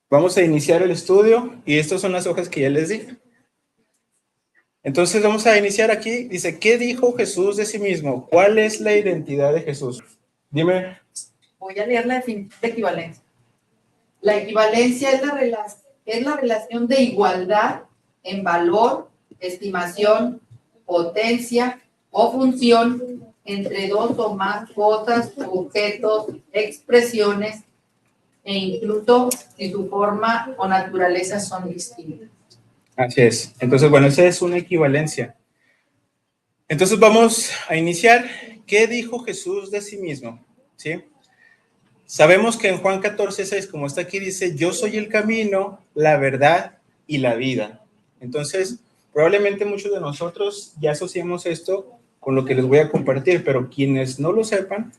Vamos a iniciar el estudio y estas son las hojas que ya les di. Entonces vamos a iniciar aquí. Dice, ¿qué dijo Jesús de sí mismo? ¿Cuál es la identidad de Jesús? Dime. Voy a leer la definición de equivalencia. La equivalencia es la relación de igualdad en valor, estimación, potencia o función entre dos o más cosas, objetos, expresiones, e incluso si su forma o naturaleza son distintas. Así es. Entonces, bueno, esa es una equivalencia. Entonces vamos a iniciar. ¿Qué dijo Jesús de sí mismo? ¿Sí? Sabemos que en Juan 14:6, como está aquí, dice, yo soy el camino, la verdad y la vida. Entonces, probablemente muchos de nosotros ya asociamos esto con lo que les voy a compartir, pero quienes no lo sepan,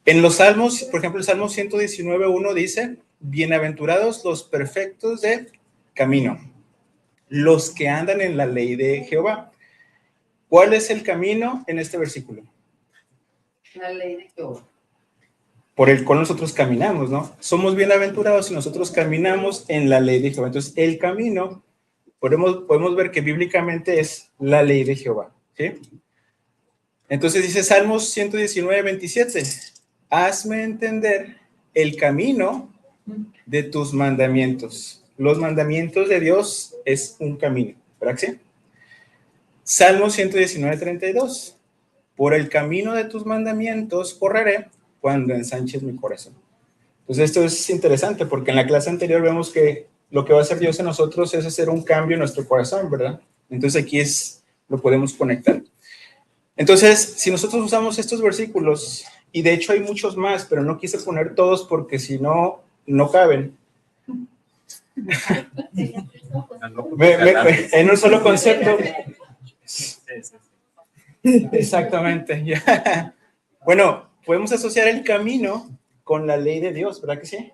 en los Salmos, por ejemplo, el Salmo 119:1 dice, bienaventurados los perfectos de camino, los que andan en la ley de Jehová. ¿Cuál es el camino en este versículo? La ley de Jehová. Por el cual nosotros caminamos, ¿no? Somos bienaventurados si nosotros caminamos en la ley de Jehová. Entonces, el camino, podemos ver que bíblicamente es la ley de Jehová, ¿sí? Entonces dice Salmos 119:27, hazme entender el camino de tus mandamientos. Los mandamientos de Dios es un camino, ¿verdad que sí? Salmos 119:32, por el camino de tus mandamientos correré cuando ensanches mi corazón. Entonces esto es interesante porque en la clase anterior vemos que lo que va a hacer Dios en nosotros es hacer un cambio en nuestro corazón, ¿verdad? Entonces aquí lo podemos conectar. Entonces, si nosotros usamos estos versículos, y de hecho hay muchos más, pero no quise poner todos porque si no, no caben. En un solo concepto. Exactamente. Bueno, podemos asociar el camino con la ley de Dios, ¿verdad que sí?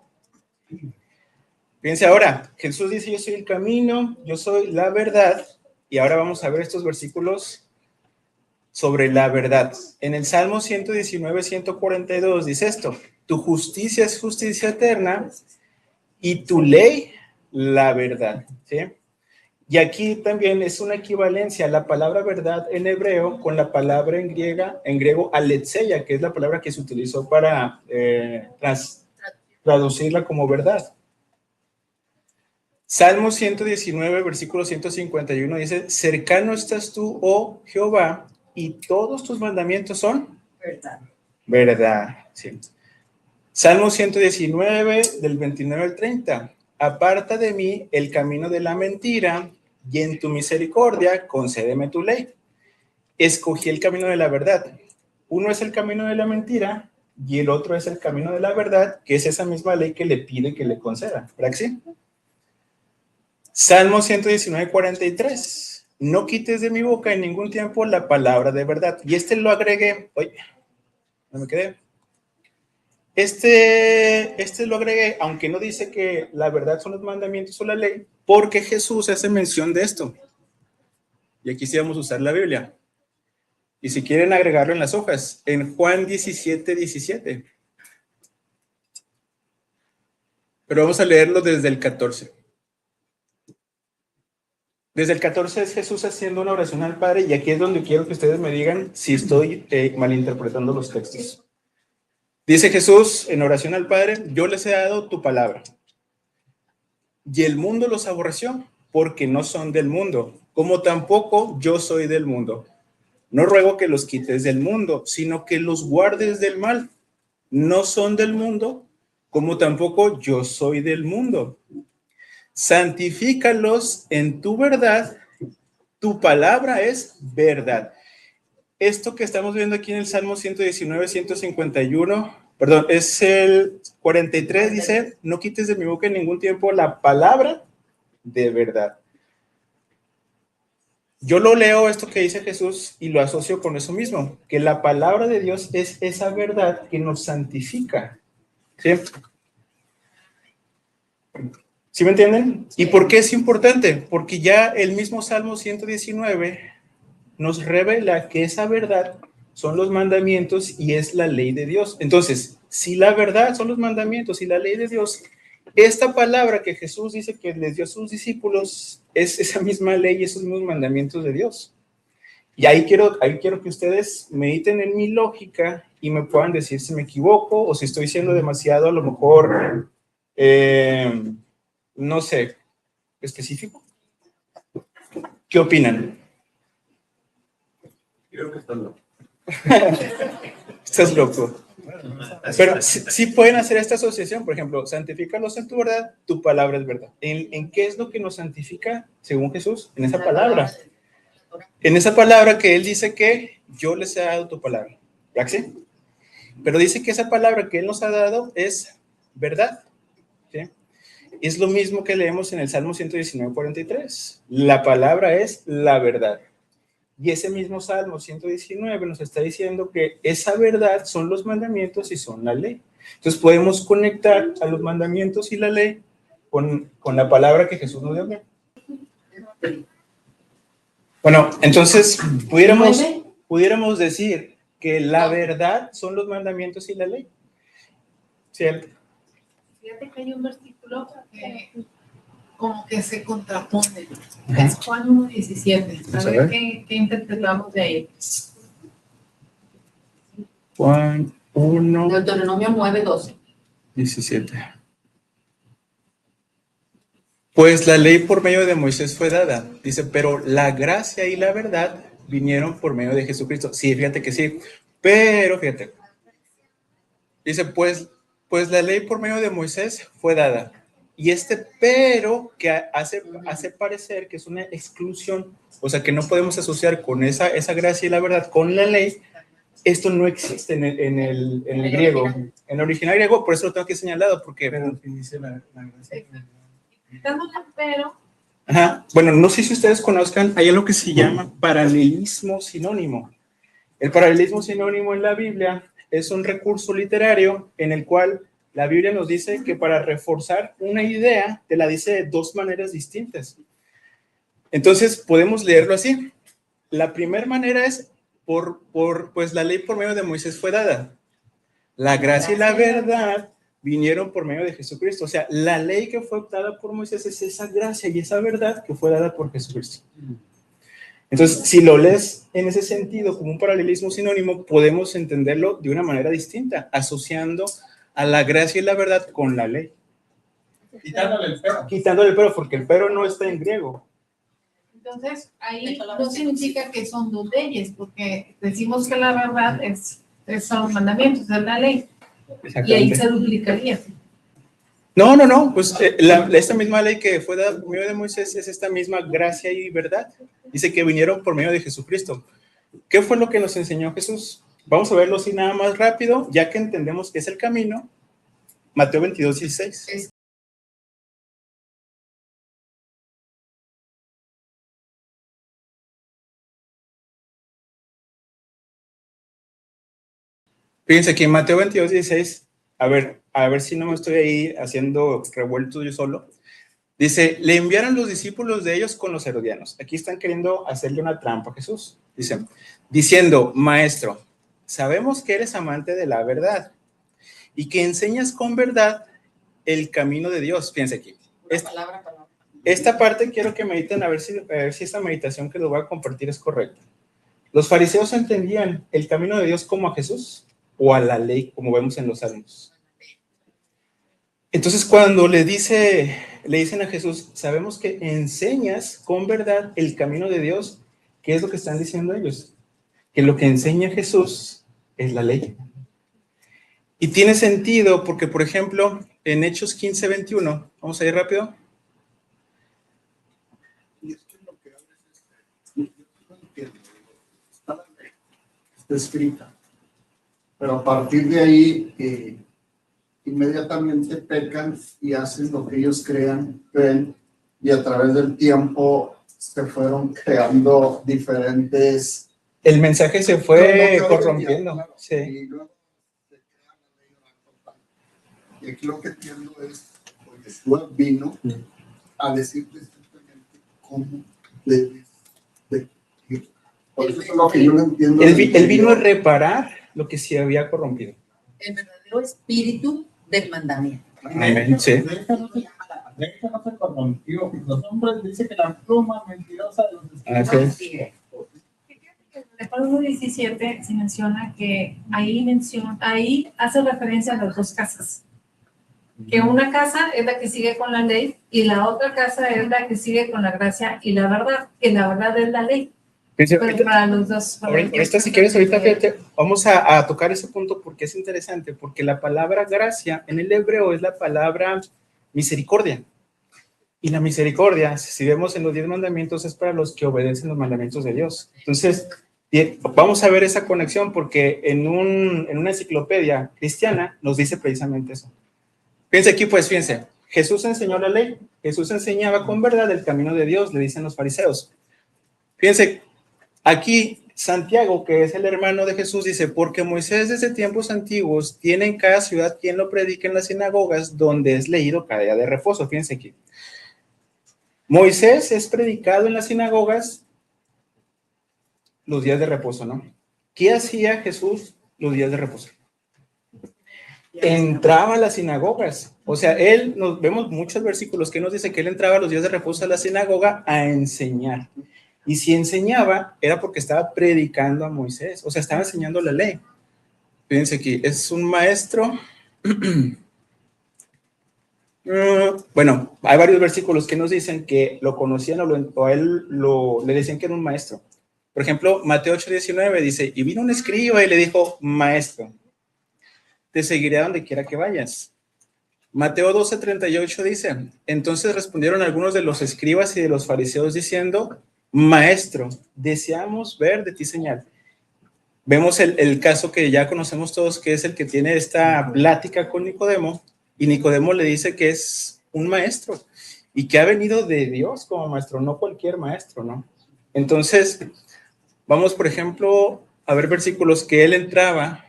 Fíjense ahora, Jesús dice, yo soy el camino, yo soy la verdad, y ahora vamos a ver estos versículos sobre la verdad. En el Salmo 119:142 dice esto, tu justicia es justicia eterna y tu ley la verdad, ¿sí? Y aquí también es una equivalencia la palabra verdad en hebreo con la palabra en griego aletheia, que es la palabra que se utilizó para traducirla como verdad. Salmo 119, versículo 151 dice, cercano estás tú, oh Jehová, y todos tus mandamientos son verdad. Verdad, sí. Salmo 119, del 29 al 30. Aparta de mí el camino de la mentira, y en tu misericordia concédeme tu ley. Escogí el camino de la verdad. Uno es el camino de la mentira, y el otro es el camino de la verdad, que es esa misma ley que le pide que le conceda. ¿Verdad que sí? Salmo 119, 43. No quites de mi boca en ningún tiempo la palabra de verdad. Y lo agregué. Oye, no me quedé. Lo agregué, aunque no dice que la verdad son los mandamientos o la ley, porque Jesús hace mención de esto. Y aquí sí vamos a usar la Biblia. Y si quieren agregarlo en las hojas, en Juan 17:17. Pero vamos a leerlo desde el 14. Desde el 14 es Jesús haciendo una oración al Padre, y aquí es donde quiero que ustedes me digan si estoy malinterpretando los textos. Dice Jesús en oración al Padre, yo les he dado tu palabra, y el mundo los aborreció, porque no son del mundo, como tampoco yo soy del mundo. No ruego que los quites del mundo, sino que los guardes del mal. No son del mundo, como tampoco yo soy del mundo. Santifícalos en tu verdad, tu palabra es verdad. Esto que estamos viendo aquí en el Salmo 119, 151, perdón, es el 43, dice, no quites de mi boca en ningún tiempo la palabra de verdad. Yo lo leo esto que dice Jesús y lo asocio con eso mismo, que la palabra de Dios es esa verdad que nos santifica. ¿Sí? ¿Sí me entienden? ¿Y por qué es importante? Porque ya el mismo Salmo 119 nos revela que esa verdad son los mandamientos y es la ley de Dios. Entonces, si la verdad son los mandamientos y la ley de Dios, esta palabra que Jesús dice que les dio a sus discípulos es esa misma ley y esos mismos mandamientos de Dios. Y ahí quiero que ustedes mediten en mi lógica y me puedan decir si me equivoco o si estoy siendo demasiado, a lo mejor, no sé, específico. ¿Qué opinan? Creo que estás loco. Estás loco. Pero sí pueden hacer esta asociación, por ejemplo, santifícalos en tu verdad, tu palabra es verdad. ¿En qué es lo que nos santifica según Jesús? En esa palabra. En esa palabra que Él dice que yo les he dado tu palabra. ¿Ya que sí? Pero dice que esa palabra que Él nos ha dado es verdad. ¿Sí? Es lo mismo que leemos en el Salmo 119:43. La palabra es la verdad. Y ese mismo Salmo 119 nos está diciendo que esa verdad son los mandamientos y son la ley. Entonces podemos conectar a los mandamientos y la ley con la palabra que Jesús nos dio. Bueno, entonces pudiéramos decir que la verdad son los mandamientos y la ley. ¿Cierto? Fíjate que hay un versículo que como que se contrapone. Es Juan 1:17. A ver qué interpretamos de ahí. Juan 1. Deuteronomio 9:12. 17. Pues la ley por medio de Moisés fue dada, dice, pero la gracia y la verdad vinieron por medio de Jesucristo. Sí, fíjate que sí, pero fíjate. Dice, pues la ley por medio de Moisés fue dada. Y este pero que hace parecer que es una exclusión, o sea, que no podemos asociar con esa gracia y la verdad con la ley. Esto no existe en el griego, en el original griego, por eso lo tengo aquí señalado, porque... dice la gracia. Pero... Ajá. Bueno, no sé si ustedes conozcan, hay algo que se llama paralelismo sinónimo. El paralelismo sinónimo en la Biblia es un recurso literario en el cual la Biblia nos dice que para reforzar una idea te la dice de dos maneras distintas. Entonces podemos leerlo así. La primera manera es pues la ley por medio de Moisés fue dada. La gracia y la verdad vinieron por medio de Jesucristo. O sea, la ley que fue dada por Moisés es esa gracia y esa verdad que fue dada por Jesucristo. Entonces, si lo lees en ese sentido, como un paralelismo sinónimo, podemos entenderlo de una manera distinta, asociando a la gracia y la verdad con la ley. Quitándole el pero. Quitándole el pero, porque el pero no está en griego. Entonces, ahí no significa que son dos leyes, porque decimos que la verdad son los mandamientos, es la ley. Y ahí se duplicaría. No, pues esta misma ley que fue dada por medio de Moisés es esta misma gracia y verdad. Dice que vinieron por medio de Jesucristo. ¿Qué fue lo que nos enseñó Jesús? Vamos a verlo así nada más rápido, ya que entendemos que es el camino. Mateo 22:16. Fíjense que en Mateo 22:16, a ver si no me estoy ahí haciendo revuelto yo solo. Dice, le enviaron los discípulos de ellos con los herodianos. Aquí están queriendo hacerle una trampa a Jesús. Dice, diciendo, maestro, sabemos que eres amante de la verdad y que enseñas con verdad el camino de Dios. Fíjense aquí. Esta parte quiero que mediten a ver si esta meditación que les voy a compartir es correcta. Los fariseos entendían el camino de Dios como a Jesús o a la ley, como vemos en los Salmos. Entonces, cuando le dicen a Jesús, sabemos que enseñas con verdad el camino de Dios, ¿qué es lo que están diciendo ellos? Que lo que enseña Jesús es la ley. Y tiene sentido porque, por ejemplo, en Hechos 15:21, vamos a ir rápido. Y esto es lo que habla yo no entiendo. Está la ley, está escrita. Pero a partir de ahí, inmediatamente pecan y hacen lo que ellos creen, y a través del tiempo se fueron creando diferentes... El mensaje se fue corrompiendo. Claro, Sí. Y luego se crea la ley oral. Y aquí lo que entiendo es, porque Jesús vino a decirte simplemente cómo debes de ir. Por eso es lo que yo no entiendo. Él vino a reparar lo que se había corrompido. El verdadero espíritu del mandamiento. Amén, sí. De esta no se corrompió. Los hombres dicen que la pluma mentirosa de los escribas. Así es. En el Párrafo 17 se menciona que ahí hace referencia a las dos casas. Que una casa es la que sigue con la ley y la otra casa es la que sigue con la gracia y la verdad, que la verdad es la ley. Pero para los dos. Ahorita, si quieres, ahorita fíjate, vamos a tocar ese punto porque es interesante, porque la palabra gracia en el hebreo es la palabra misericordia. Y la misericordia, si vemos en los 10 mandamientos, es para los que obedecen los mandamientos de Dios. Entonces, vamos a ver esa conexión porque en una enciclopedia cristiana nos dice precisamente eso. Fíjense aquí, pues, fíjense, Jesús enseñó la ley, Jesús enseñaba con verdad el camino de Dios, le dicen los fariseos. Fíjense, aquí Santiago, que es el hermano de Jesús, dice, porque Moisés desde tiempos antiguos tiene en cada ciudad quien lo predique en las sinagogas, donde es leído cada día de reposo. Fíjense aquí. Moisés es predicado en las sinagogas los días de reposo, ¿no? ¿Qué hacía Jesús los días de reposo? Entraba a las sinagogas. O sea, vemos muchos versículos que nos dice que él entraba los días de reposo a la sinagoga a enseñar. Y si enseñaba, era porque estaba predicando a Moisés. O sea, estaba enseñando la ley. Fíjense aquí, es un maestro. Bueno, hay varios versículos que nos dicen que lo conocían o a él le decían que era un maestro. Por ejemplo, Mateo 8:19 dice, y vino un escriba y le dijo, maestro, te seguiré a donde quiera que vayas. Mateo 12:38 dice, entonces respondieron algunos de los escribas y de los fariseos diciendo, maestro, deseamos ver de ti señal. Vemos el caso que ya conocemos todos, que es el que tiene esta plática con Nicodemo, y Nicodemo le dice que es un maestro y que ha venido de Dios como maestro, no cualquier maestro, ¿no? Entonces, vamos, por ejemplo, a ver versículos que él entraba.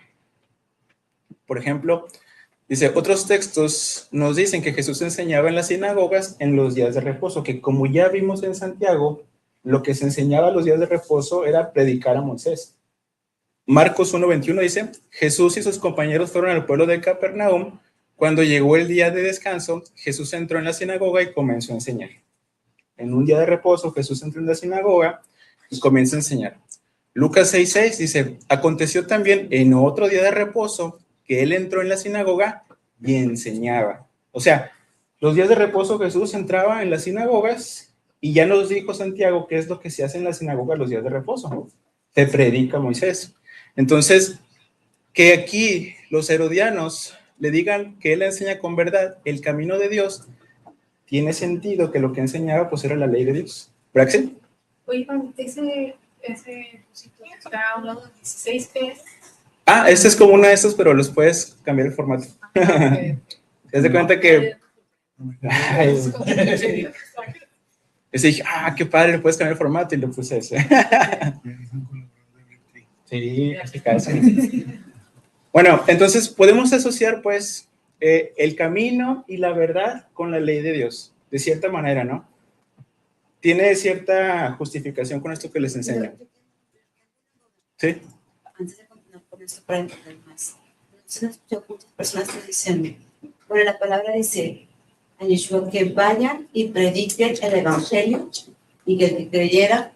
Por ejemplo, dice, otros textos nos dicen que Jesús enseñaba en las sinagogas en los días de reposo, que como ya vimos en Santiago, lo que se enseñaba los días de reposo era predicar a Moisés. Marcos 1:21 dice, Jesús y sus compañeros fueron al pueblo de Capernaum. Cuando llegó el día de descanso, Jesús entró en la sinagoga y comenzó a enseñar. En un día de reposo, Jesús entró en la sinagoga y comienza a enseñar. Lucas 6:6 dice, aconteció también en otro día de reposo que él entró en la sinagoga y enseñaba. O sea, los días de reposo Jesús entraba en las sinagogas y ya nos dijo Santiago qué es lo que se hace en la sinagoga los días de reposo. Se predica Moisés. Entonces, que aquí los herodianos le digan que él enseña con verdad el camino de Dios, tiene sentido que lo que enseñaba pues era la ley de Dios. ¿Verdad que sí? Oye, ese cosito que está a un lado de 16, ¿qué es? Este es como uno de estos, pero los puedes cambiar el formato. Te das cuenta que... Ese dije, qué padre, le puedes cambiar el formato y le puse ese. Sí, casi. Bueno, entonces podemos asociar pues el camino y la verdad con la ley de Dios, de cierta manera, ¿no? Tiene cierta justificación con esto que les enseño. ¿Sí? Antes de continuar con esto, para entender más, entonces escucho muchas personas que dicen, bueno, la palabra dice a Yeshua que vayan y prediquen el evangelio y que el que creyera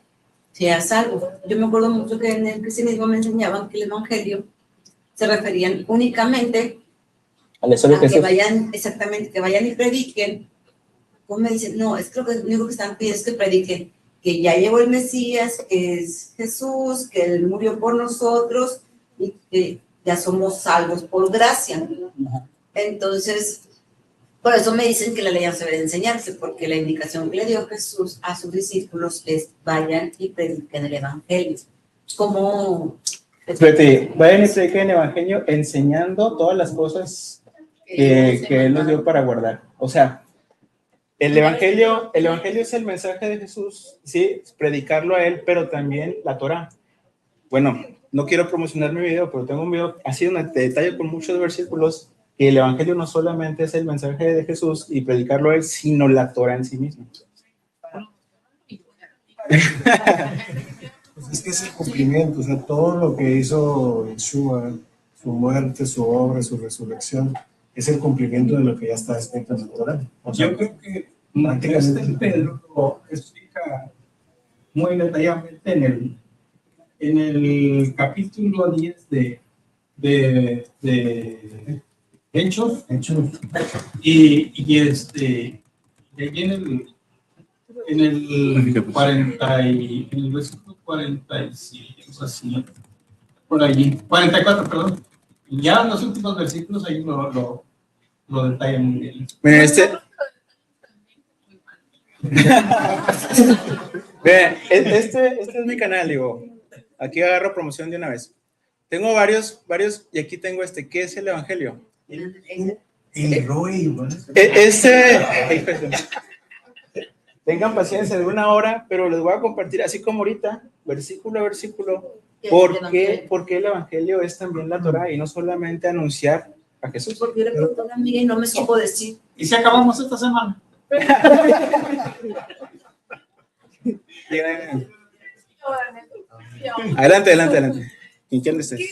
sea salvo. Yo me acuerdo mucho que en el cristianismo me enseñaban que el evangelio se referían únicamente a que vayan, exactamente, que vayan y prediquen. Como me dicen, no, es que lo único que están pidiendo es que prediquen que ya llegó el Mesías, que es Jesús, que Él murió por nosotros y que ya somos salvos por gracia. Entonces, por eso me dicen que la ley no se debe enseñarse, porque la indicación que le dio Jesús a sus discípulos es vayan y prediquen el evangelio. Como... Vayan y prediquen el evangelio enseñando todas las cosas que Él nos dio para guardar. O sea, el evangelio es el mensaje de Jesús, sí, predicarlo a Él, pero también la Torah. Bueno, no quiero promocionar mi video, pero tengo un video así donde te detallo con muchos versículos que el evangelio no solamente es el mensaje de Jesús y predicarlo a Él, sino la Torah en sí misma. Pues es que es el cumplimiento, o sea, todo lo que hizo Yeshua, su muerte, su obra, su resurrección, es el cumplimiento de lo que ya está escrito en el Torá. O sea, Yo creo que Pedro lo explica muy detalladamente en el capítulo 10 de Hechos, y allí en el 40 y en el versículo 45, así, por allí, 44, perdón. Y ya en los últimos versículos ahí lo detalla muy bien. Miren, Vean, este es mi canal, digo. Aquí agarro promoción de una vez. Tengo varios, y aquí tengo ¿qué es el Evangelio? el Roy, ¿no? Tengan paciencia de una hora, pero les voy a compartir, así como ahorita, versículo a versículo, ¿por qué el Evangelio es también la Torá y no solamente anunciar a Jesús? Porque yo le pregunté a una amiga y no me supo decir. Y si acabamos esta semana. Adelante. ¿Quién es usted?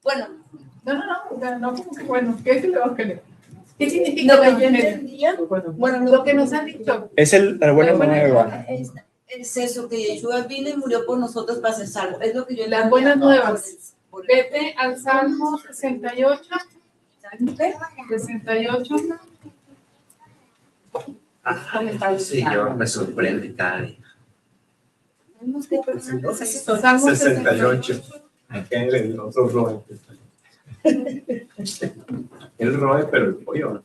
Bueno, No, como que bueno, ¿qué es el Evangelio? ¿Qué significa lo el que yo Evangelio? entendía, bueno, Lo que nos han dicho. Es la buena nueva. es eso, que Yeshua vino y murió por nosotros para ser salvos. Es lo que yo Las entendía. buenas nuevas. Por el- Vete al Salmo 68. 68. Señor, me sorprende cada día. Salmo 68. Acá el otro roe. El roe, pero el pollo.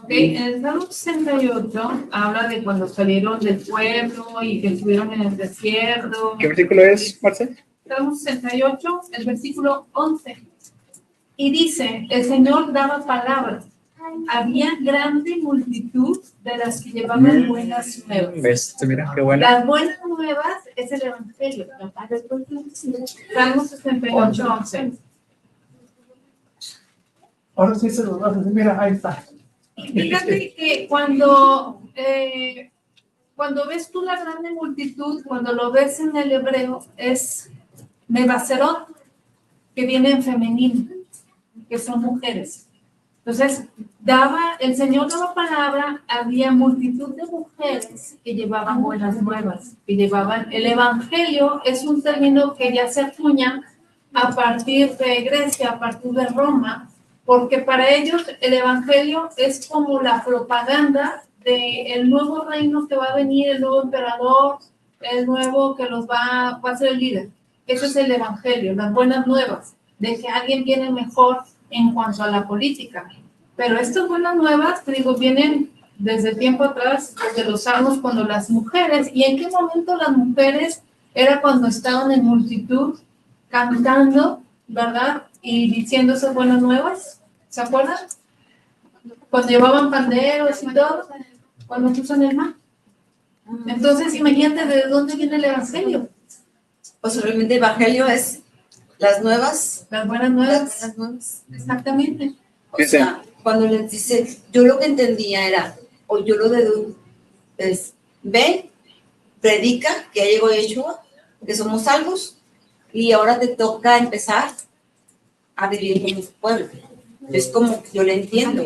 Ok, el Salmo 68 habla de cuando salieron del pueblo y que estuvieron en el desierto. ¿Qué versículo es, Marcel? Salmo 68, el versículo 11. Y dice, el Señor daba palabras. Había grande multitud de las que llevaban buenas nuevas. ¿Ves? Mira, qué bueno. Las buenas nuevas es el Evangelio. Salmo 68, 11. Ahora sí se lo vas a decir, mira, ahí está. Fíjate que cuando ves tú la grande multitud, cuando lo ves en el hebreo, es Mebaserot, que viene en femenino, que son mujeres. Entonces, el Señor daba palabra, había multitud de mujeres que llevaban buenas nuevas, que llevaban el Evangelio. Es un término que ya se acuña a partir de Grecia, a partir de Roma, porque para ellos el Evangelio es como la propaganda del nuevo reino que va a venir, el nuevo emperador, el nuevo que los va a ser el líder. Ese es el Evangelio, las buenas nuevas, de que alguien viene mejor en cuanto a la política. Pero estas buenas nuevas, te digo, vienen desde tiempo atrás, desde los salmos, cuando las mujeres, ¿y en qué momento las mujeres? Era cuando estaban en multitud, cantando, ¿verdad? Y diciendo esas buenas nuevas, ¿se acuerdan? Cuando llevaban panderos y todo, cuando cruzan el mar. Entonces, imagínate de dónde viene el Evangelio. Pues realmente el Evangelio es las nuevas. Las buenas nuevas. Las buenas nuevas. Exactamente. O sea, cuando les dice, yo lo que entendía era, o yo lo deduzco, es, ve, predica, que ya llegó Yeshua, que somos salvos, y ahora te toca empezar a vivir con mis pueblos. Es como que yo lo entiendo.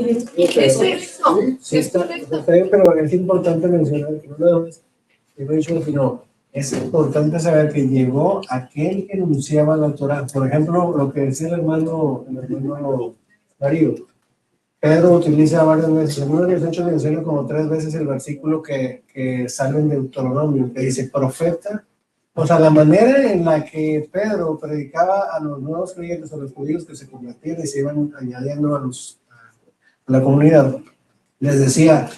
Sí, está bien, pero es importante mencionar que no nada más llegó Yeshua, sino es importante saber que llegó aquel que anunciaba la Torah. Por ejemplo, lo que decía el hermano Darío, Pedro utiliza varias veces, en uno de los hechos menciona como 3 veces el versículo que sale en Deuteronomio, que dice profeta. O sea, la manera en la que Pedro predicaba a los nuevos creyentes, a los judíos que se convertían y se iban añadiendo a la comunidad, les decía,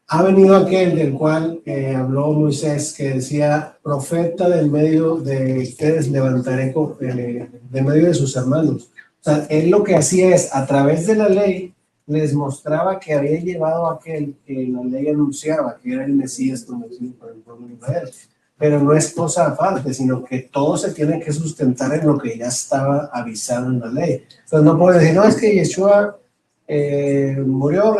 ha venido aquel del cual habló Moisés, que decía, profeta del medio de ustedes levantaré de medio de sus hermanos. O sea, él lo que hacía es, a través de la ley, les mostraba que había llevado a aquel que la ley anunciaba, que era el Mesías prometido por el pueblo de Israel. Pero no es cosa aparte, sino que todo se tiene que sustentar en lo que ya estaba avisado en la ley. Entonces no puedes decir, no, es que Yeshua murió,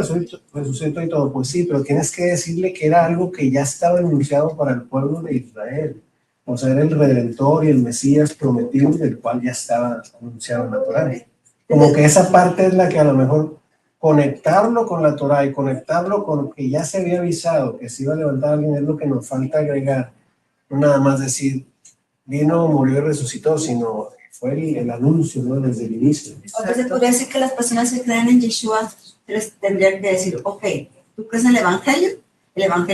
resucitó y todo. Pues sí, pero tienes que decirle que era algo que ya estaba anunciado para el pueblo de Israel. O sea, era el Redentor y el Mesías prometido, del cual ya estaba anunciado en la Torá. Como que esa parte es la que a lo mejor conectarlo con la Torá y conectarlo con lo que ya se había avisado, que se iba a levantar alguien, es lo que nos falta agregar. No nada más decir, vino, murió y resucitó, sino fue el anuncio, ¿no? Desde el inicio. O sea, se podría decir que las personas que creen en Yeshua tendrían que decir, ok, tú crees en el Evangelio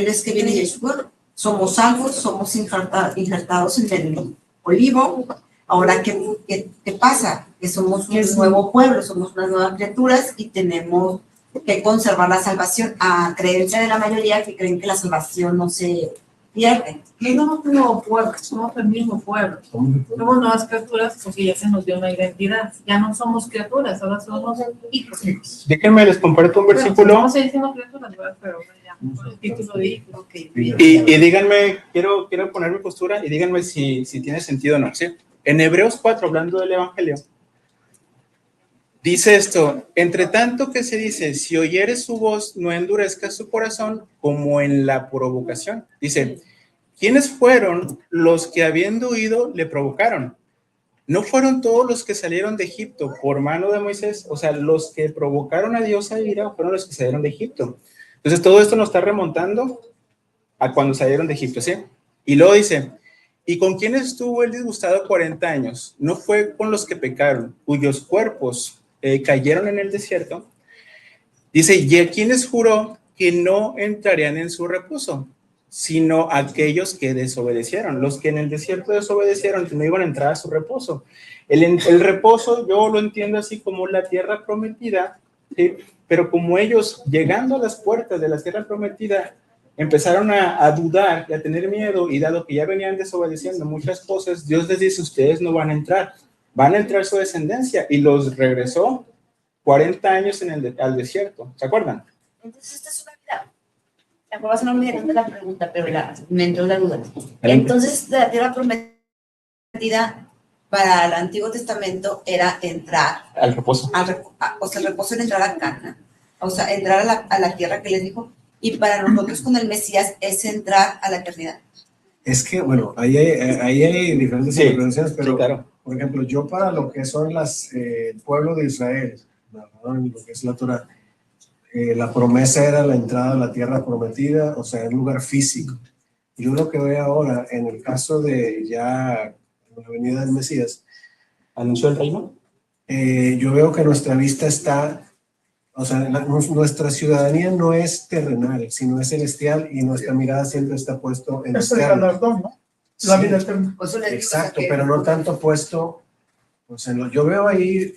es que viene Yeshua, somos salvos, somos injertados en el olivo. Ahora, ¿qué pasa? Que somos un nuevo pueblo, somos unas nuevas criaturas y tenemos que conservar la salvación, a creencia de la mayoría que creen que la salvación no se pierde. No somos un nuevo pueblo, somos el mismo pueblo. Somos nuevas criaturas porque ya se nos dio una identidad. Ya no somos criaturas, ahora somos hijos. Déjenme les comparto un versículo. Vamos a ir siendo criaturas, ¿verdad? Pero ya, el título de hijo. Okay. Y díganme, quiero poner mi postura y díganme si tiene sentido o no, ¿sí? En Hebreos 4, hablando del Evangelio, dice esto: entre tanto que se dice, si oyeres su voz, no endurezcas su corazón como en la provocación. Dice, ¿quiénes fueron los que habiendo oído le provocaron? ¿No fueron todos los que salieron de Egipto por mano de Moisés? O sea, los que provocaron a Dios a ira fueron los que salieron de Egipto. Entonces, todo esto nos está remontando a cuando salieron de Egipto, ¿sí? Y luego dice, ¿y con quién estuvo el disgustado 40 años? ¿No fue con los que pecaron, cuyos cuerpos cayeron en el desierto? Dice, ¿y a quienes juró que no entrarían en su reposo? Sino aquellos que desobedecieron. Los que en el desierto desobedecieron, que no iban a entrar a su reposo. El reposo yo lo entiendo así como la tierra prometida, ¿sí? Pero como ellos, llegando a las puertas de la tierra prometida, empezaron a dudar y a tener miedo, y dado que ya venían desobedeciendo muchas cosas, Dios les dice, ustedes no van a entrar su descendencia, y los regresó 40 años al desierto. ¿Se acuerdan? Entonces, esta es una vida. La prueba no me dieron de la pregunta, pero me entró la duda. Entonces, la tierra prometida para el Antiguo Testamento era entrar al reposo. O sea, el reposo era entrar a Canaán. O sea, entrar a la tierra que les dijo. Y para nosotros con el Mesías es entrar a la eternidad. Es que, bueno, ahí hay diferentes interpretaciones, pero, sí, claro. Por ejemplo, yo para lo que son el pueblo de Israel, ¿no? Lo que es la Torah, la promesa era la entrada a la tierra prometida, o sea, en un lugar físico. Yo lo que veo ahora, en el caso de ya la venida del Mesías, ¿anunció el reino? Yo veo que nuestra vista está, o sea, nuestra ciudadanía no es terrenal, sino es celestial, y nuestra mirada siempre está puesto en Es el galardón, ¿no? La vida eterna. Exacto, pero no tanto puesto, o sea, yo veo ahí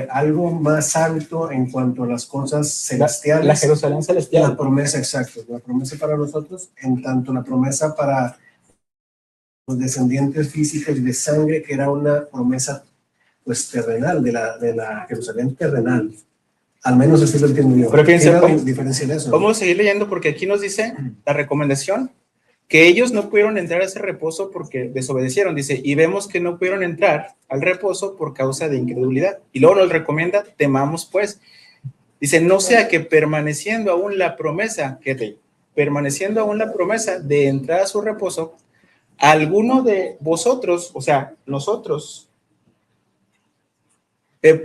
algo más alto en cuanto a las cosas celestiales. La Jerusalén celestial. La promesa, exacto, la promesa para nosotros, en tanto la promesa para los descendientes físicos de sangre, que era una promesa pues terrenal, de la Jerusalén terrenal. Al menos así lo entiendo yo. Pero fíjense, diferencia de eso. Vamos a seguir leyendo porque aquí nos dice la recomendación que ellos no pudieron entrar a ese reposo porque desobedecieron. Dice, y vemos que no pudieron entrar al reposo por causa de incredulidad. Y luego nos recomienda, temamos pues. Dice, no sea que permaneciendo aún la promesa de entrar a su reposo, alguno de vosotros, o sea, nosotros,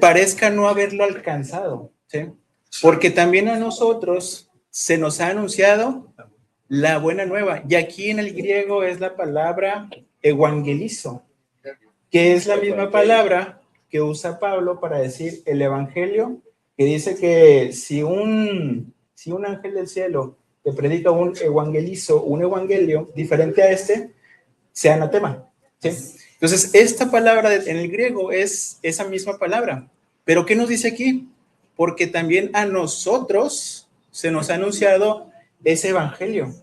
parezca no haberlo alcanzado, ¿sí? Porque también a nosotros se nos ha anunciado la buena nueva, y aquí en el griego es la palabra evangelizo, que es la misma palabra que usa Pablo para decir el evangelio, que dice que si un ángel del cielo te predica un evangelizo, un evangelio diferente a este, sea anatema, ¿sí? Entonces, esta palabra en el griego es esa misma palabra. ¿Pero qué nos dice aquí? Porque también a nosotros se nos ha anunciado ese evangelio.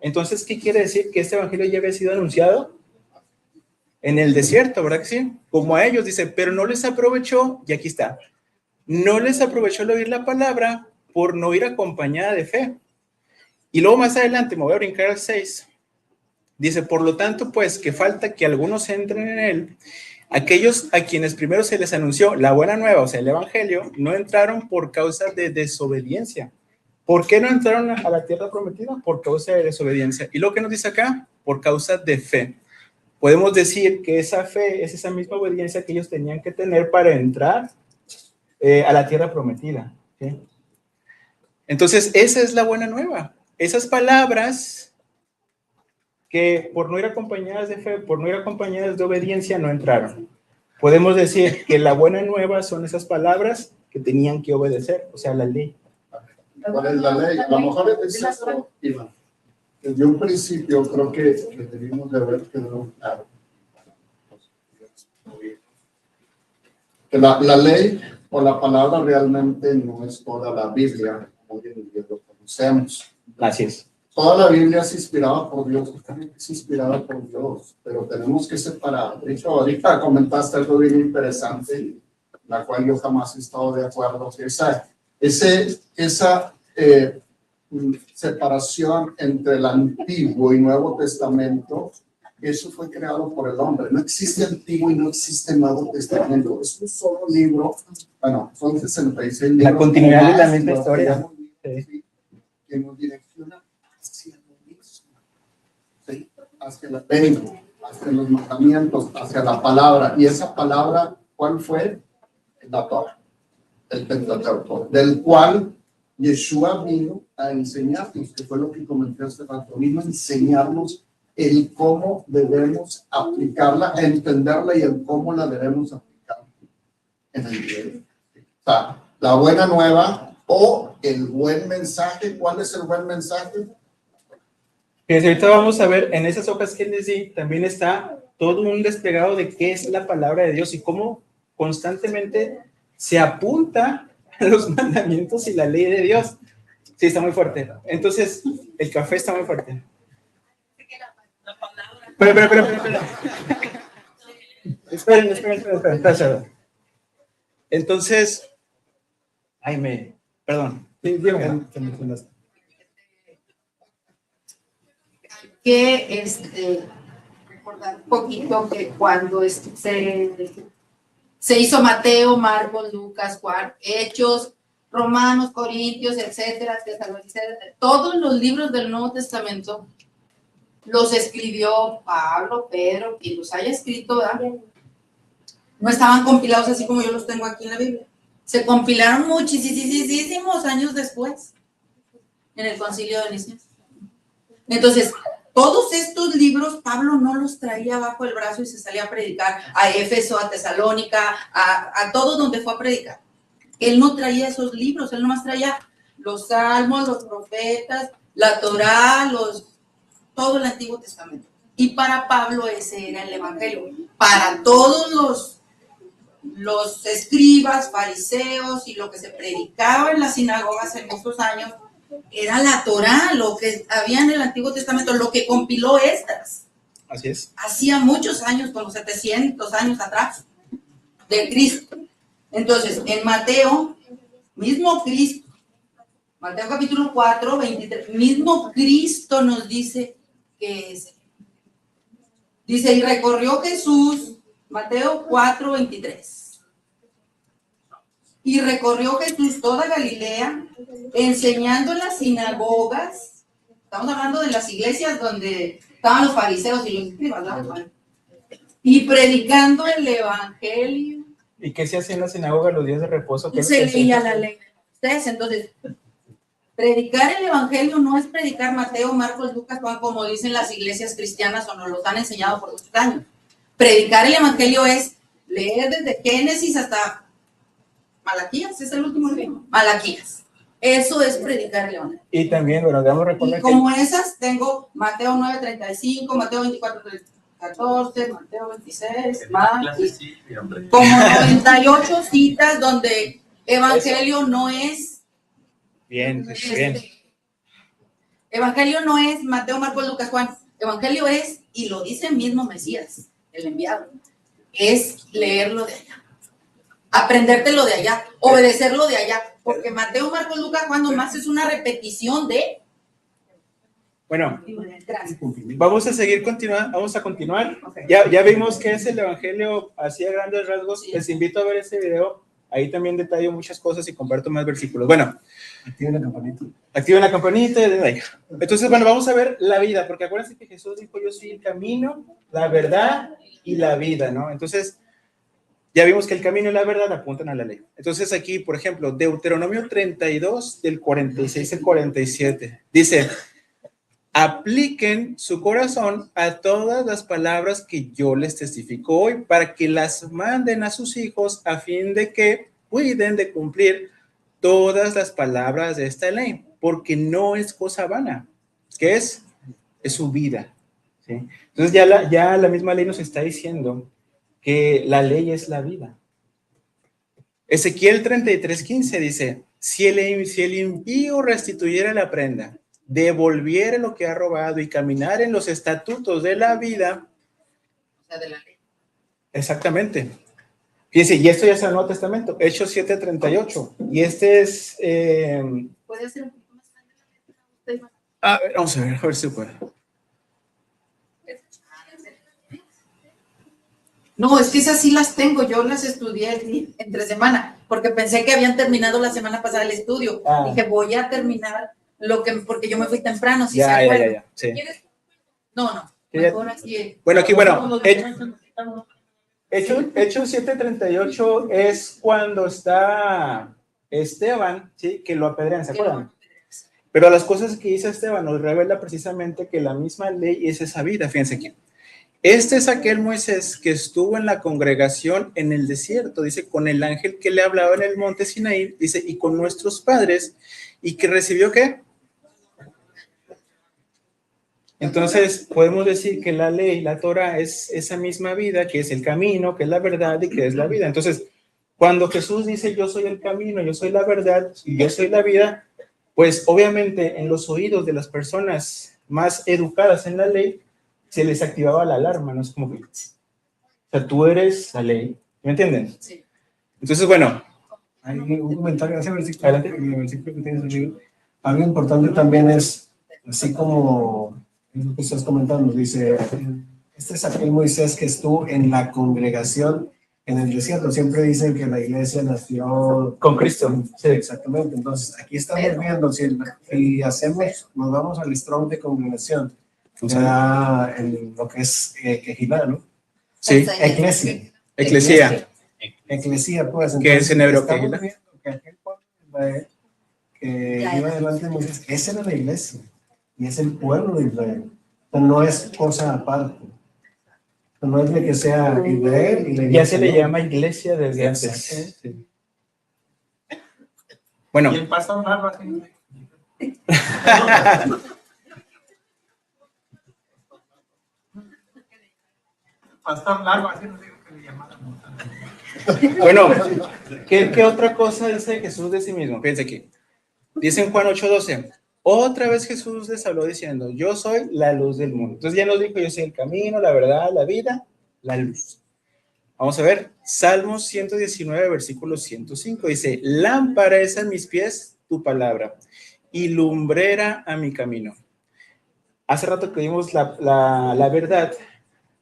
Entonces, ¿qué quiere decir? Que este evangelio ya había sido anunciado en el desierto, ¿verdad que sí? Como a ellos, dice, pero no les aprovechó, y aquí está, no les aprovechó el oír la palabra por no ir acompañada de fe. Y luego más adelante, me voy a brincar al 6, dice, por lo tanto, pues, que falta que algunos entren en él. Aquellos a quienes primero se les anunció la buena nueva, o sea, el evangelio, no entraron por causa de desobediencia. ¿Por qué no entraron a la tierra prometida? Por causa de desobediencia. ¿Y lo que nos dice acá? Por causa de fe. podemos decir que esa fe es esa misma obediencia que ellos tenían que tener para entrar a la tierra prometida. ¿Sí? Entonces, esa es la buena nueva. Esas palabras que por no ir acompañadas de fe, por no ir acompañadas de obediencia, no entraron. Podemos decir que la buena nueva son esas palabras que tenían que obedecer, o sea, la ley. ¿Cuál es la ley? A lo mejor es eso, Iván. Desde un principio creo que debimos de haber quedado claro. Que la ley o la palabra realmente no es toda la Biblia, como hoy en día lo conocemos. Así es. Toda la Biblia es inspirada por Dios, es inspirada por Dios, pero tenemos que separar. De hecho, ahorita comentaste algo bien interesante, la cual yo jamás he estado de acuerdo, que esa separación entre el Antiguo y Nuevo Testamento, eso fue creado por el hombre. No existe Antiguo y no existe Nuevo Testamento. Es un solo libro. Bueno, son 66 libros. La continuidad de la misma historia. Sí. Que nos direcciona hacia lo mismo. ¿Sí? Hacia la ley, hacia los mandamientos, hacia la palabra. Y esa palabra, ¿cuál fue? La Torah, el Pentateuco, del cual Yeshua vino a enseñarnos, que fue lo que comenté hace rato, vino a enseñarnos el cómo debemos aplicarla, a entenderla y el cómo la debemos aplicar en el día. O sea, la buena nueva o el buen mensaje. ¿Cuál es el buen mensaje? Fíjense, ahorita vamos a ver, en esas hojas que les di, también está todo un desplegado de qué es la palabra de Dios y cómo constantemente se apunta a los mandamientos y la ley de Dios. Sí, está muy fuerte. Entonces, el café está muy fuerte. Esperen. Entonces, perdón. Sí, dígame. Que recordar un poquito que cuando se hizo Mateo, Marcos, Lucas, Juan, Hechos, Romanos, Corintios, etcétera, todos los libros del Nuevo Testamento los escribió Pablo, Pedro, quien los haya escrito, ¿verdad? No estaban compilados así como yo los tengo aquí en la Biblia. Se compilaron muchísimos años después, en el Concilio de Nicea. Entonces, todos estos libros Pablo no los traía bajo el brazo y se salía a predicar a Éfeso, a Tesalónica, a todo donde fue a predicar. Él no traía esos libros, él nomás traía los salmos, los profetas, la Torá, todo el Antiguo Testamento. Y para Pablo ese era el Evangelio. Para todos los escribas, fariseos y lo que se predicaba en las sinagogas en estos años, era la Torá, lo que había en el Antiguo Testamento, lo que compiló estas. Así es. Hacía muchos años, como 700 años atrás, de Cristo. Entonces, en Mateo, mismo Cristo, Mateo capítulo 4, 23, mismo Cristo nos dice que es. Dice, y recorrió Jesús, Mateo 4, 23. Y recorrió Jesús toda Galilea, enseñando en las sinagogas. Estamos hablando de las iglesias donde estaban los fariseos y los escribas, ¿verdad? Y predicando el evangelio. ¿Y qué se hacía en la sinagoga los días de reposo? Se leía la ley. Ustedes, entonces, predicar el evangelio no es predicar Mateo, Marcos, Lucas, Juan, como dicen las iglesias cristianas o nos lo han enseñado por muchos años. Predicar el evangelio es leer desde Génesis hasta Malaquías, es el último libro. Malaquías. Eso es predicar el evangelio. Y también, bueno, debemos recordar y como esas tengo Mateo 9:35, Mateo 24:14, Mateo 26, más, como 98 citas donde evangelio no es. Bien. Evangelio no es Mateo, Marcos, Lucas, Juan. Evangelio es, y lo dice el mismo Mesías, el enviado, es leerlo de allá, aprendértelo de allá, obedecerlo de allá, porque Mateo, Marcos, Lucas, Juan nomás es una repetición de. Bueno, Gracias. vamos a continuar. Okay. Ya vimos que es el evangelio así a grandes rasgos. Sí. Les invito a ver ese video Ahí también detallo muchas cosas y comparto más versículos. Bueno, Activen la campanita. activen la campanita. Entonces, bueno, vamos a ver la vida, porque acuérdense que Jesús dijo, yo soy el camino, la verdad y la vida, ¿no? Entonces, ya vimos que el camino y la verdad apuntan a la ley. Entonces aquí, por ejemplo, Deuteronomio 32, del 46 al 47, dice, apliquen su corazón a todas las palabras que yo les testifico hoy para que las manden a sus hijos a fin de que cuiden de cumplir todas las palabras de esta ley, porque no es cosa vana. ¿Qué es? Es su vida. ¿Sí? Entonces ya la misma ley nos está diciendo que la ley es la vida. Ezequiel 33:15 dice, si el impío restituyera la prenda, devolviera lo que ha robado y caminar en los estatutos de la vida. O sea, de la ley. Exactamente. Fíjense, y esto ya es el Nuevo Testamento, Hechos 7:38. Y este es... ¿Puede hacer un poquito más grande la letra? a ver, vamos a ver si puede. No, es que esas sí las tengo, yo las estudié entre semana, porque pensé que habían terminado la semana pasada el estudio. Dije, voy a terminar porque yo me fui temprano, si se acuerdan. Ya, sí. No, mejor así. Bueno, aquí, Hechos 7:38 es cuando está Esteban, ¿sí? Que lo apedrean, ¿se acuerdan? Pero las cosas que dice Esteban nos revela precisamente que la misma ley es esa vida, fíjense aquí. Este es aquel Moisés que estuvo en la congregación en el desierto, dice, con el ángel que le hablaba en el monte Sinaí, dice, y con nuestros padres, y que recibió, ¿qué? Entonces, podemos decir que la ley, la Torah, es esa misma vida, que es el camino, que es la verdad y que es la vida. Entonces, cuando Jesús dice, yo soy el camino, yo soy la verdad y yo soy la vida, pues obviamente en los oídos de las personas más educadas en la ley, se les activaba la alarma, ¿no? Es como que, o sea, tú eres la ley, ¿me entienden? Sí. Entonces, bueno. Hay un comentario, ese versículo, Adelante. el versículo que tienes arriba. Algo importante también es, así como lo que estás comentando, dice, este es aquel Moisés que estuvo en la congregación en el desierto. Siempre dicen que la iglesia nació Con Cristo. Sí, exactamente. Entonces, aquí estamos viendo, si hacemos, nos vamos al strong de congregación, o sea, lo que es Quejilá, ¿no? Sí. Eclesia, pues. Entonces, ¿Qué es en hebreo estamos Quejilá? viendo que aquel pueblo de Israel que iba delante de Moisés, esa era la iglesia, y es el pueblo de Israel. O sea, no es cosa aparte. O sea, no es de que sea Israel y la iglesia. Ya se le ¿no? llama iglesia desde antes. Sí. Bueno. Y el pastor Largo así. Pastor Largo así nos dijo que le llamáramos. Bueno, ¿qué otra cosa dice Jesús de sí mismo? Fíjense aquí. Dice en Juan 8:12, otra vez Jesús les habló diciendo, yo soy la luz del mundo. Entonces ya nos dijo, yo soy el camino, la verdad, la vida, la luz. Vamos a ver, Salmos 119, versículo 105, dice, lámpara es a mis pies tu palabra y lumbrera a mi camino. Hace rato que vimos la verdad,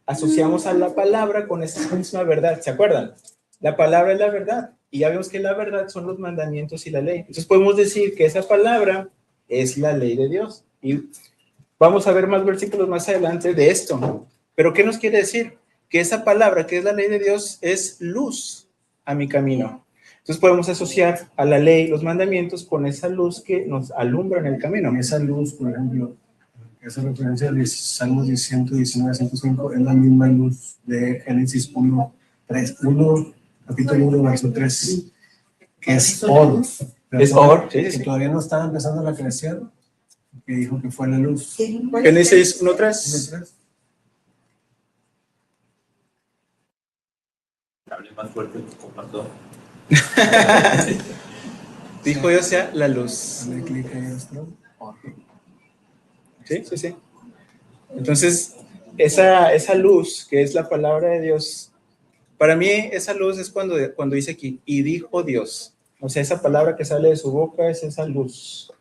asociamos a la palabra con esa misma verdad, ¿se acuerdan? La palabra es la verdad, y ya vemos que la verdad son los mandamientos y la ley. Entonces podemos decir que esa palabra es la ley de Dios. Y vamos a ver más versículos más adelante de esto. Pero ¿qué nos quiere decir? Que esa palabra, que es la ley de Dios, es luz a mi camino. Entonces podemos asociar a la ley, los mandamientos, con esa luz que nos alumbra en el camino. Esa luz, por ejemplo, esa referencia de Salmos 119, 105, es la misma luz de Génesis 1, capítulo 1, verso 3, que es Or. Es Or, sí, que sí. todavía no estaba empezando la creación, que dijo que fue la luz. Génesis 1:3. Hable más fuerte, comparto. Dijo yo sea la luz. Dale clic ahí, esto. Or. Sí. Entonces, esa luz, que es la palabra de Dios, para mí esa luz es cuando dice aquí, y dijo Dios. O sea, esa palabra que sale de su boca es esa luz.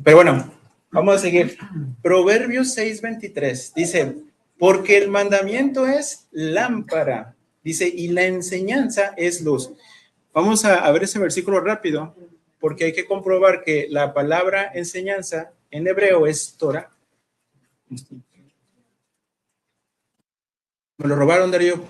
Pero bueno, vamos a seguir. Proverbios 6:23 dice, porque el mandamiento es lámpara, dice, y la enseñanza es luz. Vamos a ver ese versículo rápido, porque hay que comprobar que la palabra enseñanza en hebreo es Torah. Me lo robaron, Darío.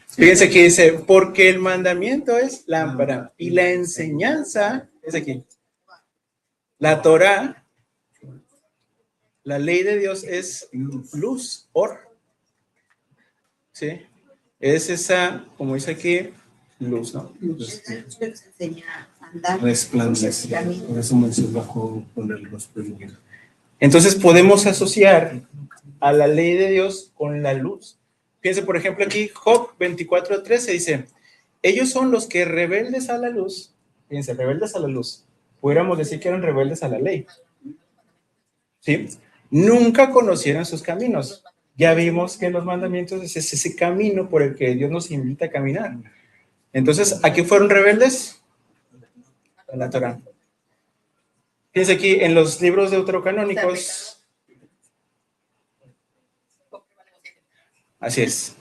Fíjense que dice, porque el mandamiento es lámpara y la enseñanza es aquí. La Torah, la ley de Dios es luz, or. ¿Sí? Es esa, como dice aquí, luz, ¿no? Es lo que se enseña a andar. Resplandecer. Por eso mencionó con el resplandor. Entonces podemos asociar a la ley de Dios con la luz. Fíjense, por ejemplo, aquí Job 24:13 dice, ellos son los que rebeldes a la luz, fíjense, rebeldes a la luz, pudiéramos decir que eran rebeldes a la ley, ¿sí? Nunca conocieron sus caminos. Ya vimos que los mandamientos es ese camino por el que Dios nos invita a caminar. Entonces, ¿a qué fueron rebeldes? A la Torah. Fíjense aquí en los libros deuterocanónicos. Así es.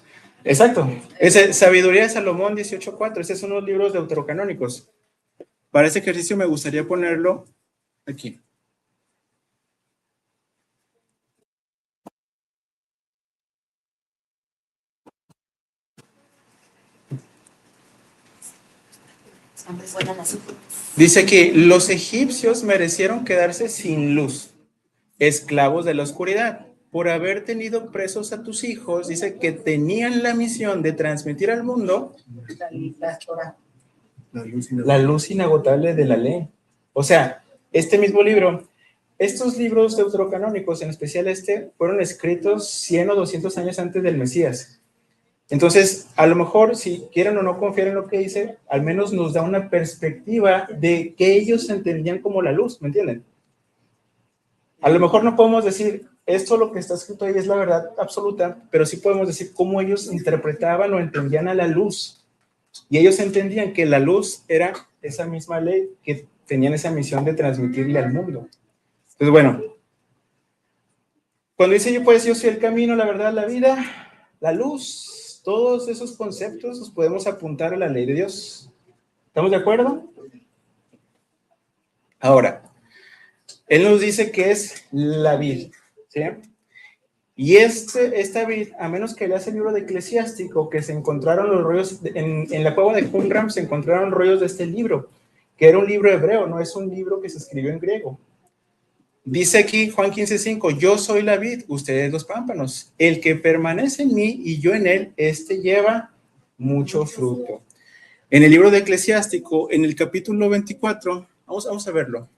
Exacto. Ese, Sabiduría de Salomón 18:4. Esos son los libros deuterocanónicos. Para ese ejercicio me gustaría ponerlo aquí. Dice que los egipcios merecieron quedarse sin luz, esclavos de la oscuridad, por haber tenido presos a tus hijos. Dice que tenían la misión de transmitir al mundo la luz inagotable de la ley. O sea, este mismo libro, estos libros deuterocanónicos, en especial este, fueron escritos 100 o 200 años antes del Mesías. Entonces, a lo mejor, si quieren o no confiar en lo que dice, al menos nos da una perspectiva de que ellos entendían como la luz, ¿me entienden? A lo mejor no podemos decir, esto lo que está escrito ahí es la verdad absoluta, pero sí podemos decir cómo ellos interpretaban o entendían a la luz. Y ellos entendían que la luz era esa misma ley, que tenían esa misión de transmitirle al mundo. Entonces, bueno, cuando dice yo, pues yo soy el camino, la verdad, la vida, la luz, todos esos conceptos los podemos apuntar a la ley de Dios. ¿Estamos de acuerdo? Ahora, Él nos dice que es la vid, ¿sí? Y esta vid, a menos que leas el libro de Eclesiástico, que se encontraron los rollos, en la cueva de Qumran se encontraron rollos de este libro, que era un libro hebreo, no es un libro que se escribió en griego. Dice aquí Juan 15:5, yo soy la vid, ustedes los pámpanos. El que permanece en mí y yo en él, este lleva mucho fruto. En el libro de Eclesiástico, en el capítulo 24, vamos a verlo,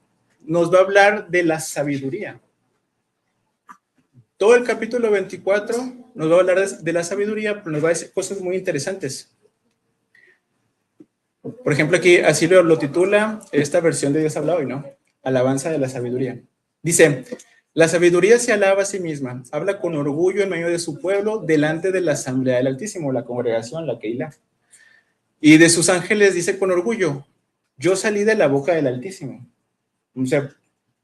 nos va a hablar de la sabiduría. Todo el capítulo 24 nos va a hablar de la sabiduría, pero nos va a decir cosas muy interesantes. Por ejemplo, aquí así lo titula esta versión de Dios habla hoy, ¿no? Alabanza de la sabiduría. Dice, la sabiduría se alaba a sí misma, habla con orgullo en medio de su pueblo, delante de la asamblea del Altísimo, la congregación, la Keilah. Y de sus ángeles dice con orgullo, yo salí de la boca del Altísimo. O sea,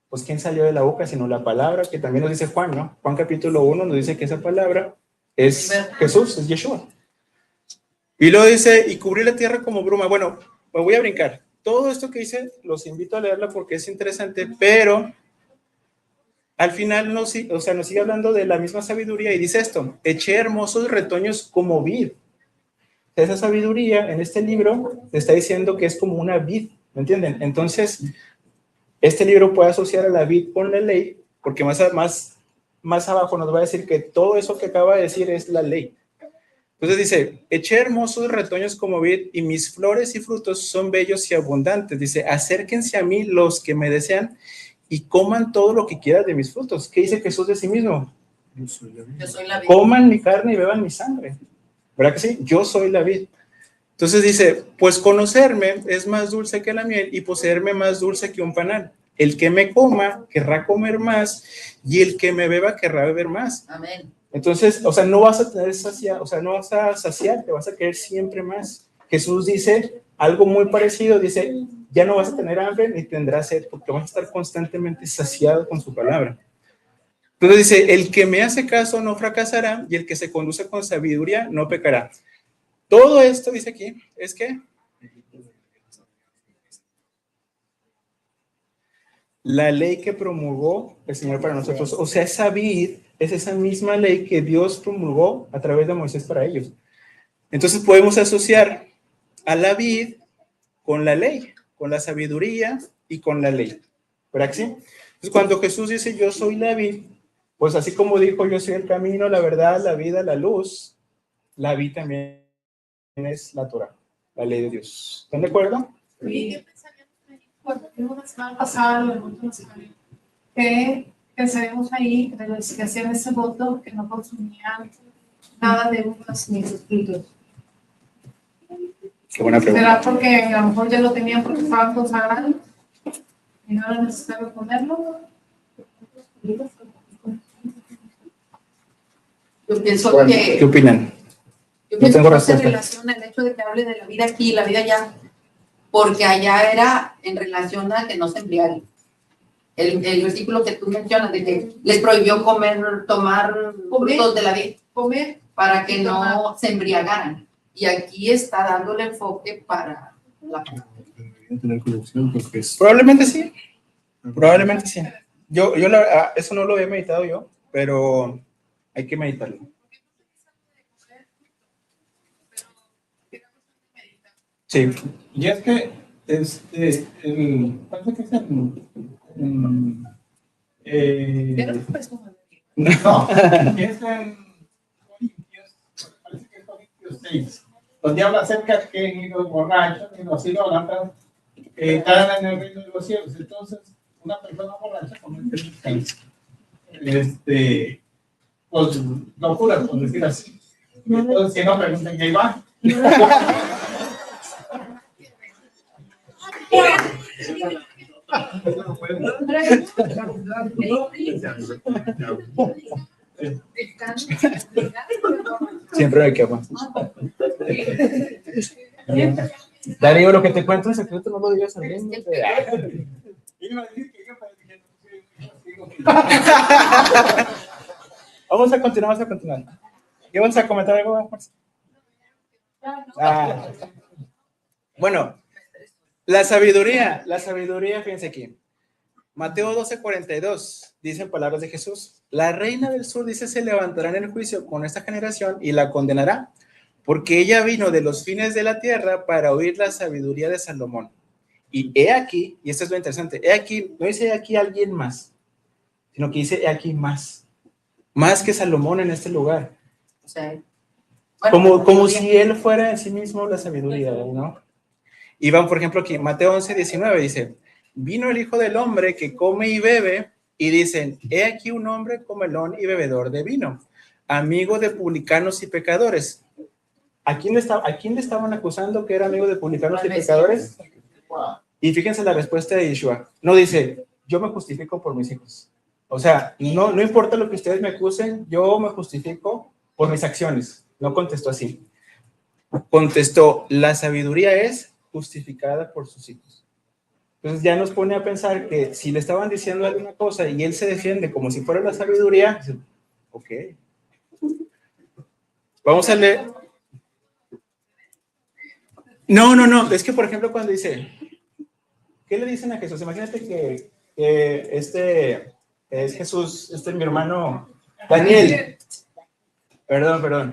pues ¿quién salió de la boca sino la palabra? Que también nos dice Juan, ¿no? Juan capítulo 1 nos dice que esa palabra es Jesús, es Yeshua. Y luego dice, y cubrí la tierra como bruma. Bueno, me voy a brincar. Todo esto que dice, los invito a leerla porque es interesante, pero al final nos sigue hablando de la misma sabiduría y dice esto, eché hermosos retoños como vid. Esa sabiduría en este libro te está diciendo que es como una vid, ¿me entienden? Entonces, este libro puede asociar a la vid con la ley, porque más abajo nos va a decir que todo eso que acaba de decir es la ley. Entonces dice, eché hermosos retoños como vid y mis flores y frutos son bellos y abundantes. Dice, acérquense a mí los que me desean y coman todo lo que quieran de mis frutos. ¿Qué dice Jesús de sí mismo? Yo soy la vid. Coman mi carne y beban mi sangre. ¿Verdad que sí? Yo soy la vid. Entonces dice, pues conocerme es más dulce que la miel y poseerme más dulce que un panal. El que me coma querrá comer más y el que me beba querrá beber más. Amén. Entonces, no vas a tener no vas a saciarte, vas a querer siempre más. Jesús dice algo muy parecido, dice, ya no vas a tener hambre ni tendrás sed porque vas a estar constantemente saciado con su palabra. Entonces dice, el que me hace caso no fracasará y el que se conduce con sabiduría no pecará. Todo esto, dice aquí, es que la ley que promulgó el Señor para nosotros, o sea, esa vid es esa misma ley que Dios promulgó a través de Moisés para ellos. Entonces podemos asociar a la vid con la ley, con la sabiduría y con la ley. ¿Verdad que sí? Entonces cuando Jesús dice yo soy la vid, pues así como dijo yo soy el camino, la verdad, la vida, la luz, la vid también es la Torah, la ley de Dios. ¿Están de acuerdo? Y yo pensaría cuando tengo la semana pasada, lo del voto nacional, que pensaremos ahí de los que hacían ese voto que no consumían nada de uvas ni de frutos. Qué buena pregunta. ¿Será porque a lo mejor ya lo tenían porque estaban consagrados y no era necesario ponerlo? Yo pienso Bueno, que... ¿qué opinan? Yo No pienso tengo que no se respuesta. relaciona el hecho de que hable de la vida aquí y la vida allá, porque allá era en relación a que no se embriaguen. El versículo que tú mencionas, de que les prohibió tomar frutos de la vida, Comer para que y tomar. no se embriagaran. Y aquí está dándole enfoque para la Tener conexión porque es... Probablemente sí, probablemente sí. Eso no lo he meditado yo, pero hay que meditarlo. Sí, Y es que, parece que es Ya no puedes comer. no, es en Corintios, parece que es Corintios 6, donde habla acerca de que ni los borrachos ni los idólatras estarán en el reino de los cielos. Entonces, una persona borracha comete descanso. Pues, locura, por decir así. Entonces, si no pregunten qué va. siempre hay que amar. Darío, lo que te cuento en secreto no lo digas al mundo. Vamos a continuar. ¿Qué vamos a comentar algo más? Bueno, la sabiduría, fíjense aquí. Mateo 12:42, dicen palabras de Jesús. La reina del sur dice, se levantará en el juicio con esta generación y la condenará, porque ella vino de los fines de la tierra para oír la sabiduría de Salomón. Y he aquí, y esto es lo interesante, he aquí, no dice he aquí alguien más, sino que dice he aquí más que Salomón en este lugar. O sea, bueno, Como si él fuera en sí mismo la sabiduría, ¿no? Y van, por ejemplo, aquí, Mateo 11:19 dice, vino el Hijo del Hombre que come y bebe, y dicen, he aquí un hombre comelón y bebedor de vino, amigo de publicanos y pecadores. ¿A quién le estaban acusando que era amigo de publicanos y pecadores? Y fíjense la respuesta de Yeshua. No dice, yo me justifico por mis hijos. O sea, no importa lo que ustedes me acusen, yo me justifico por mis acciones. No contestó así. Contestó, la sabiduría es justificada por sus hijos. Entonces ya nos pone a pensar que si le estaban diciendo alguna cosa y él se defiende como si fuera la sabiduría, ok. Vamos a leer. No, es que por ejemplo cuando dice, ¿qué le dicen a Jesús? Imagínate que este es Jesús, este es mi hermano Daniel. Perdón.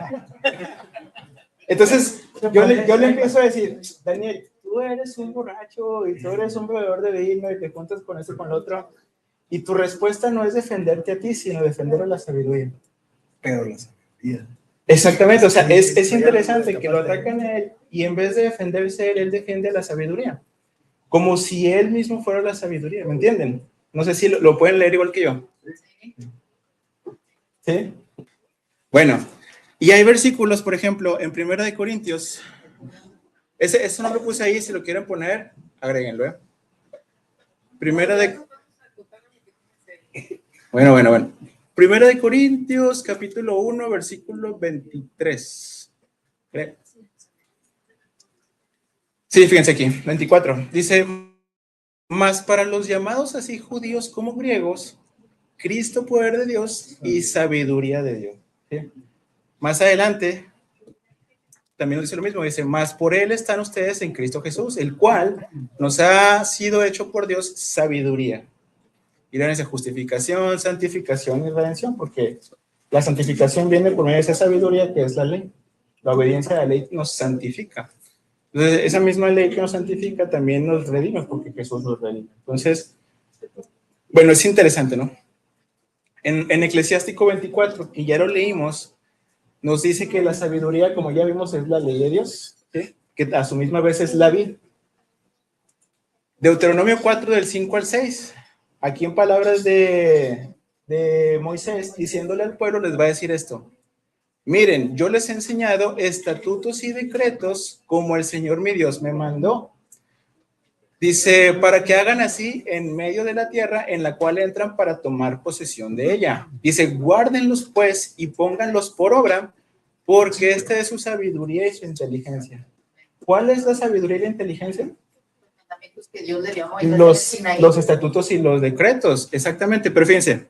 Entonces yo le empiezo a decir, Daniel, tú eres un borracho y tú eres un bebedor de vino y te juntas con esto y con lo otro. Y tu respuesta no es defenderte a ti, sino defender a la sabiduría. Pero la sabiduría. Exactamente, o sea, es interesante que lo atacan a él y en vez de defenderse él defiende a la sabiduría. Como si él mismo fuera la sabiduría, ¿me entienden? No sé si lo pueden leer igual que yo. ¿Sí? Bueno, y hay versículos, por ejemplo, en 1 de Corintios. Eso no lo puse ahí, si lo quieren poner, agréguenlo, ¿eh? Bueno. 1 de Corintios, capítulo 1, versículo 23. Sí, fíjense aquí, 24. Dice, mas para los llamados así judíos como griegos, Cristo, poder de Dios, y sabiduría de Dios. ¿Sí? Más adelante, también nos dice lo mismo, dice, más por Él están ustedes en Cristo Jesús, el cual nos ha sido hecho por Dios sabiduría. Y la justificación, santificación y redención, porque la santificación viene por medio de esa sabiduría que es la ley. La obediencia a la ley nos santifica. Entonces, esa misma ley que nos santifica también nos redime, porque Jesús nos redime. Entonces, bueno, es interesante, ¿no? En Eclesiástico 24, que ya lo leímos, nos dice que la sabiduría, como ya vimos, es la ley de Dios, ¿sí? Que a su misma vez es la vida. Deuteronomio 4, del 5 al 6. Aquí en palabras de Moisés, diciéndole al pueblo, les va a decir esto. Miren, yo les he enseñado estatutos y decretos como el Señor mi Dios me mandó. Dice, para que hagan así en medio de la tierra en la cual entran para tomar posesión de ella. Dice, guárdenlos pues y pónganlos por obra, porque esta es su sabiduría y su inteligencia. ¿Cuál es la sabiduría y la inteligencia? Que Dios le dio a Moisés los estatutos y los decretos, exactamente. Pero fíjense,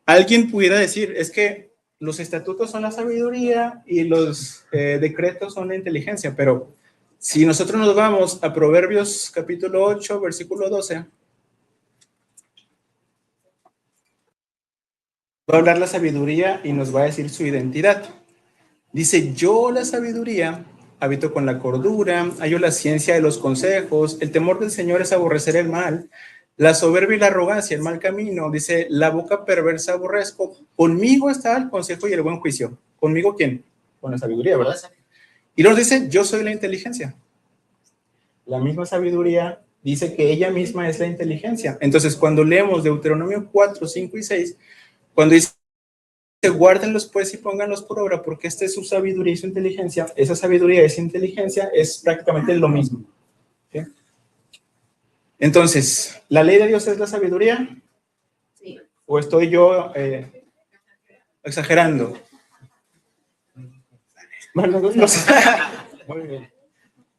alguien pudiera decir, es que los estatutos son la sabiduría y los decretos son la inteligencia, pero si nosotros nos vamos a Proverbios capítulo 8, versículo 12, va a hablar la sabiduría y nos va a decir su identidad. Dice, yo la sabiduría habito con la cordura, hallo la ciencia de los consejos, el temor del Señor es aborrecer el mal, la soberbia y la arrogancia, el mal camino. Dice, la boca perversa aborrezco, conmigo está el consejo y el buen juicio. ¿Conmigo quién? Con la sabiduría, ¿verdad? Y nos dice, yo soy la inteligencia. La misma sabiduría dice que ella misma es la inteligencia. Entonces, cuando leemos Deuteronomio 4, 5 y 6, cuando dice, guárdenlos pues y pónganlos por obra, porque esta es su sabiduría y su inteligencia, esa sabiduría y esa inteligencia es prácticamente lo mismo. ¿Sí? Entonces, ¿la ley de Dios es la sabiduría? Sí. ¿O estoy yo exagerando? Muy bien.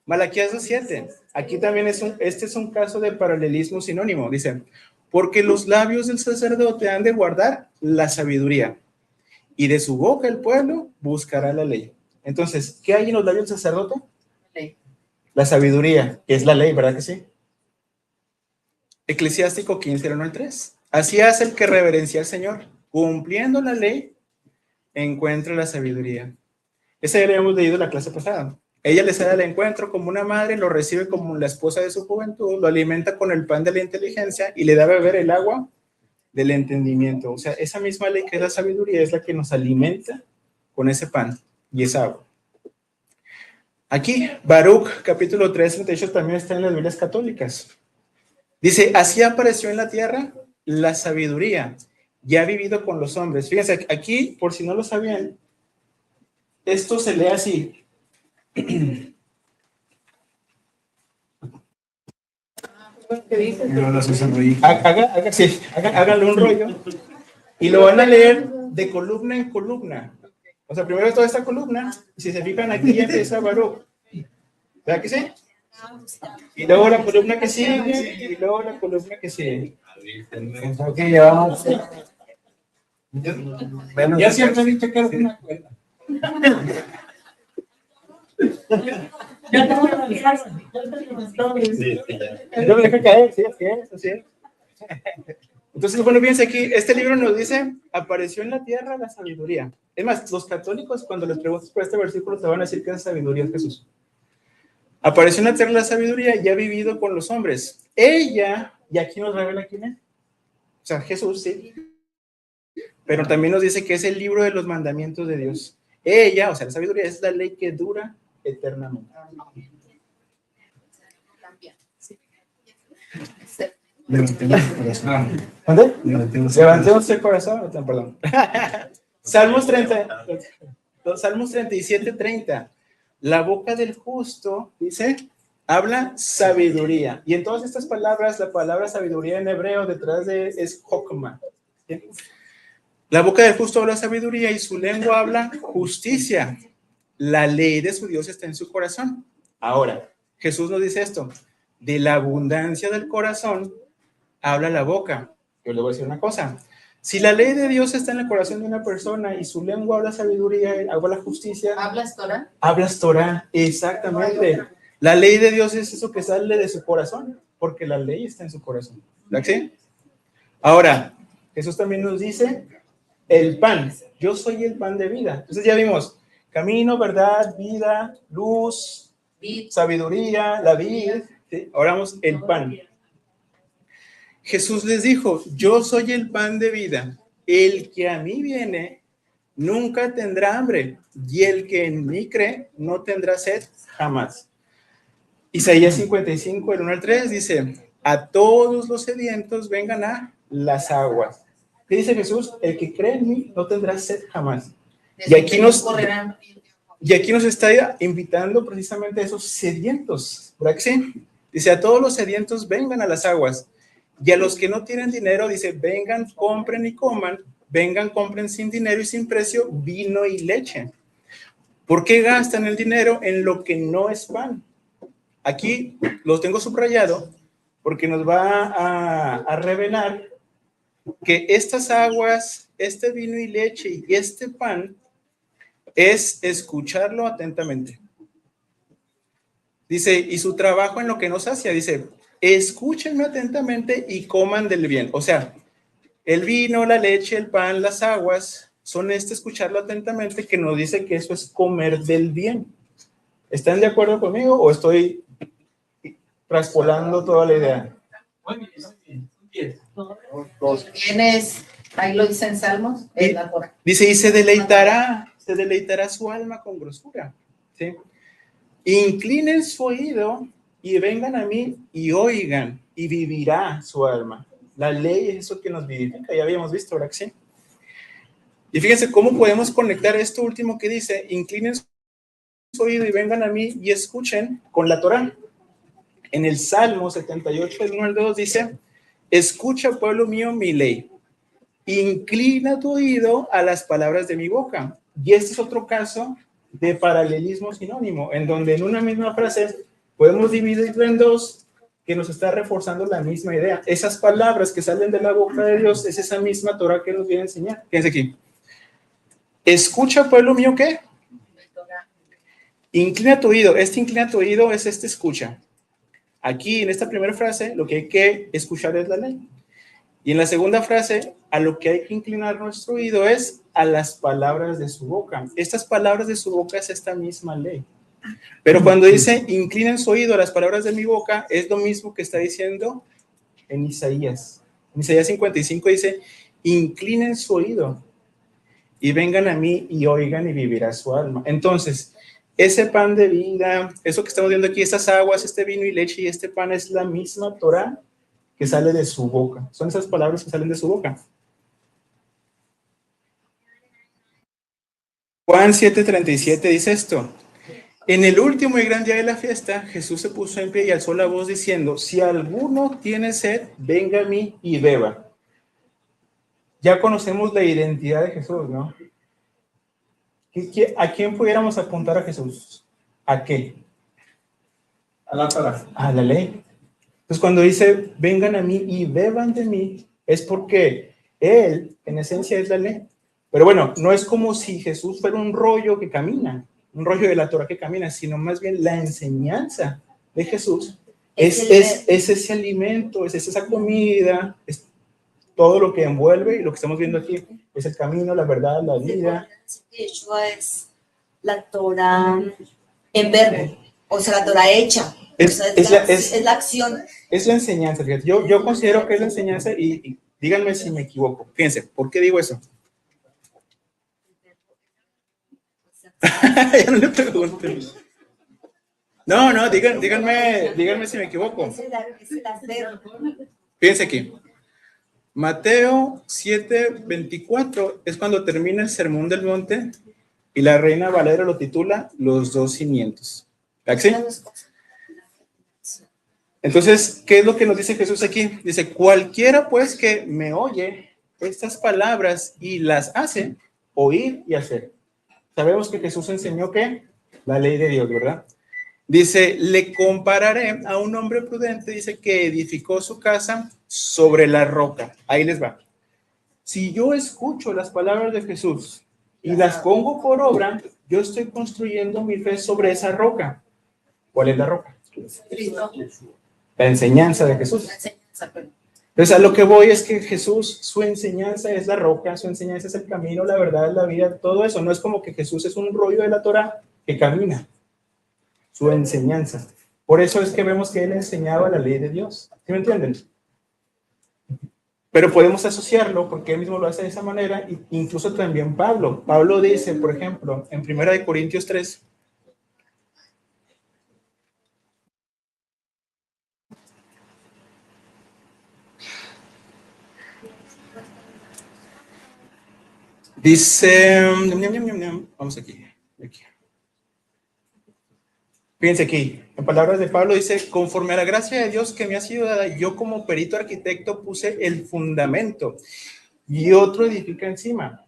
Malaquías 2:7. Aquí también este es un caso de paralelismo sinónimo. Dice, porque los labios del sacerdote han de guardar la sabiduría, y de su boca el pueblo buscará la ley. Entonces, ¿qué hay en los labios del sacerdote? Ley. La sabiduría, que es la ley, ¿verdad que sí? Eclesiástico 15, del 1 al 3. Así hace el que reverencia al Señor. Cumpliendo la ley, encuentra la sabiduría. Esa ya la habíamos leído en la clase pasada. Ella le sale al encuentro como una madre, lo recibe como la esposa de su juventud, lo alimenta con el pan de la inteligencia y le da a beber el agua del entendimiento. O sea, esa misma ley que es la sabiduría es la que nos alimenta con ese pan y esa agua. Aquí, Baruch, capítulo 3, 38, también está en las Biblias católicas. Dice, así apareció en la tierra la sabiduría, ya ha vivido con los hombres. Fíjense, aquí, por si no lo sabían, esto se lee así. Háganle un rollo y lo van a leer de columna en columna. O sea, primero toda esta columna, y si se fijan aquí ya empieza Baruch. ¿Verdad que sí? Y luego la columna que sigue, y luego la columna que sigue. Creo que llevamos menos. Ya siempre he dicho que era una cuerda. Ya te voy a dejar. No me deja caer, sí, así es. Entonces, bueno, fíjense aquí, este libro nos dice, apareció en la tierra la sabiduría. Es más, los católicos, cuando les preguntas por este versículo, te van a decir que esa sabiduría es Jesús. Apareció en la tierra la sabiduría y ha vivido con los hombres. Ella, y aquí nos revela quién es. O sea, Jesús, sí. Pero también nos dice que es el libro de los mandamientos de Dios. Ella, o sea, la sabiduría es la ley que dura eternamente. Levantemos el corazón. Perdón. Salmos 37, 30. La boca del justo, dice, habla sabiduría. Y en todas estas palabras, la palabra sabiduría en hebreo detrás de es chokma. ¿Sí? La boca del justo habla sabiduría y su lengua habla justicia. La ley de su Dios está en su corazón. Ahora, Jesús nos dice esto, de la abundancia del corazón habla la boca. Yo le voy a decir una cosa, Si la ley de Dios está en el corazón de una persona y su lengua habla sabiduría, habla justicia, ¿Hablas Torah? hablas Torah, exactamente. La ley de Dios es eso que sale de su corazón, porque la ley está en su corazón. ¿Verdad que sí? Ahora, Jesús también nos dice, el pan, yo soy el pan de vida. Entonces ya vimos, camino, verdad, vida, luz, sabiduría, la vid, ¿sí? Ahora vamos, el pan. Jesús les dijo, yo soy el pan de vida, el que a mí viene nunca tendrá hambre, y el que en mí cree no tendrá sed jamás. Isaías 55, el 1 al 3 dice, a todos los sedientos vengan a las aguas. ¿Qué dice Jesús? El que cree en mí no tendrá sed jamás. Y aquí nos está invitando precisamente a esos sedientos, ¿verdad que sí? Dice, a todos los sedientos vengan a las aguas. Y a los que no tienen dinero, dice, vengan, compren y coman, vengan, compren sin dinero y sin precio vino y leche. ¿Por qué gastan el dinero en lo que no es pan? Aquí lo tengo subrayado porque nos va a revelar que estas aguas, este vino y leche y este pan es escucharlo atentamente. Dice, y su trabajo en lo que nos sacia, dice, escúchenme atentamente y coman del bien. O sea, el vino, la leche, el pan, las aguas, son escucharlo atentamente que nos dice que eso es comer del bien. ¿Están de acuerdo conmigo o estoy traspolando toda la idea? Muy bien. Tienes, ahí lo dicen Salmos, es la Torah. Dice, y se deleitará su alma con grosura. ¿Sí? Inclinen su oído y vengan a mí y oigan, y vivirá su alma. La ley es eso que nos vivifica, ya habíamos visto, ¿verdad que sí? Y fíjense cómo podemos conectar esto último que dice, inclinen su oído y vengan a mí y escuchen con la Torah. En el Salmo 78, el 1 al 2 dice, escucha, pueblo mío, mi ley. Inclina tu oído a las palabras de mi boca. Y este es otro caso de paralelismo sinónimo, en donde en una misma frase podemos dividirlo en dos, que nos está reforzando la misma idea. Esas palabras que salen de la boca de Dios es esa misma Torah que nos viene a enseñar. Fíjense aquí. Escucha, pueblo mío, ¿qué? Inclina tu oído. Este inclina tu oído es este escucha. Aquí, en esta primera frase, lo que hay que escuchar es la ley. Y en la segunda frase, a lo que hay que inclinar nuestro oído es a las palabras de su boca. Estas palabras de su boca es esta misma ley. Pero cuando dice, inclinen su oído a las palabras de mi boca, es lo mismo que está diciendo en Isaías. En Isaías 55 dice, inclinen su oído y vengan a mí y oigan y vivirá su alma. Entonces, ese pan de vida, eso que estamos viendo aquí, estas aguas, este vino y leche y este pan es la misma Torah que sale de su boca. Son esas palabras que salen de su boca. Juan 7:37 dice esto. En el último y gran día de la fiesta, Jesús se puso en pie y alzó la voz diciendo, si alguno tiene sed, venga a mí y beba. Ya conocemos la identidad de Jesús, ¿no? ¿A quién pudiéramos apuntar a Jesús? ¿A qué? A la Torah. A la ley. Entonces, cuando dice, vengan a mí y beban de mí, es porque Él, en esencia, es la ley. Pero bueno, no es como si Jesús fuera un rollo que camina, un rollo de la Torah que camina, sino más bien la enseñanza de Jesús es ese alimento, es esa comida, es todo lo que envuelve y lo que estamos viendo aquí es el camino, la verdad, la vida. Yeshua es la Torah en verbo, o sea, la Torah hecha. Es la acción. Es la enseñanza, fíjate. Yo considero que es la enseñanza y díganme si me equivoco. Fíjense, ¿por qué digo eso? Ya no le pregunten. No, díganme si me equivoco. Fíjense aquí. Mateo 7:24 es cuando termina el Sermón del Monte y la Reina Valera lo titula Los dos cimientos. ¿Sí? Entonces, ¿qué es lo que nos dice Jesús aquí? Dice, cualquiera pues que me oye estas palabras y las hace, oír y hacer. Sabemos que Jesús enseñó que la ley de Dios, ¿verdad? Dice, le compararé a un hombre prudente, dice que edificó su casa sobre la roca. Ahí les va. Si yo escucho las palabras de Jesús y las pongo por obra, yo estoy construyendo mi fe sobre esa roca. ¿Cuál es la roca? Cristo. La enseñanza de Jesús. La enseñanza, pero Entonces, a lo que voy es que Jesús, su enseñanza es la roca, su enseñanza es el camino, la verdad, la vida, todo eso. No es como que Jesús es un rollo de la Torah que camina. Su enseñanza. Por eso es que vemos que él enseñaba la ley de Dios. ¿Sí me entienden? Pero podemos asociarlo porque él mismo lo hace de esa manera, e incluso también Pablo. Pablo dice, por ejemplo, en 1 Corintios 3, dice, vamos aquí. Fíjense aquí, en palabras de Pablo dice, conforme a la gracia de Dios que me ha sido dada, yo como perito arquitecto puse el fundamento y otro edifica encima.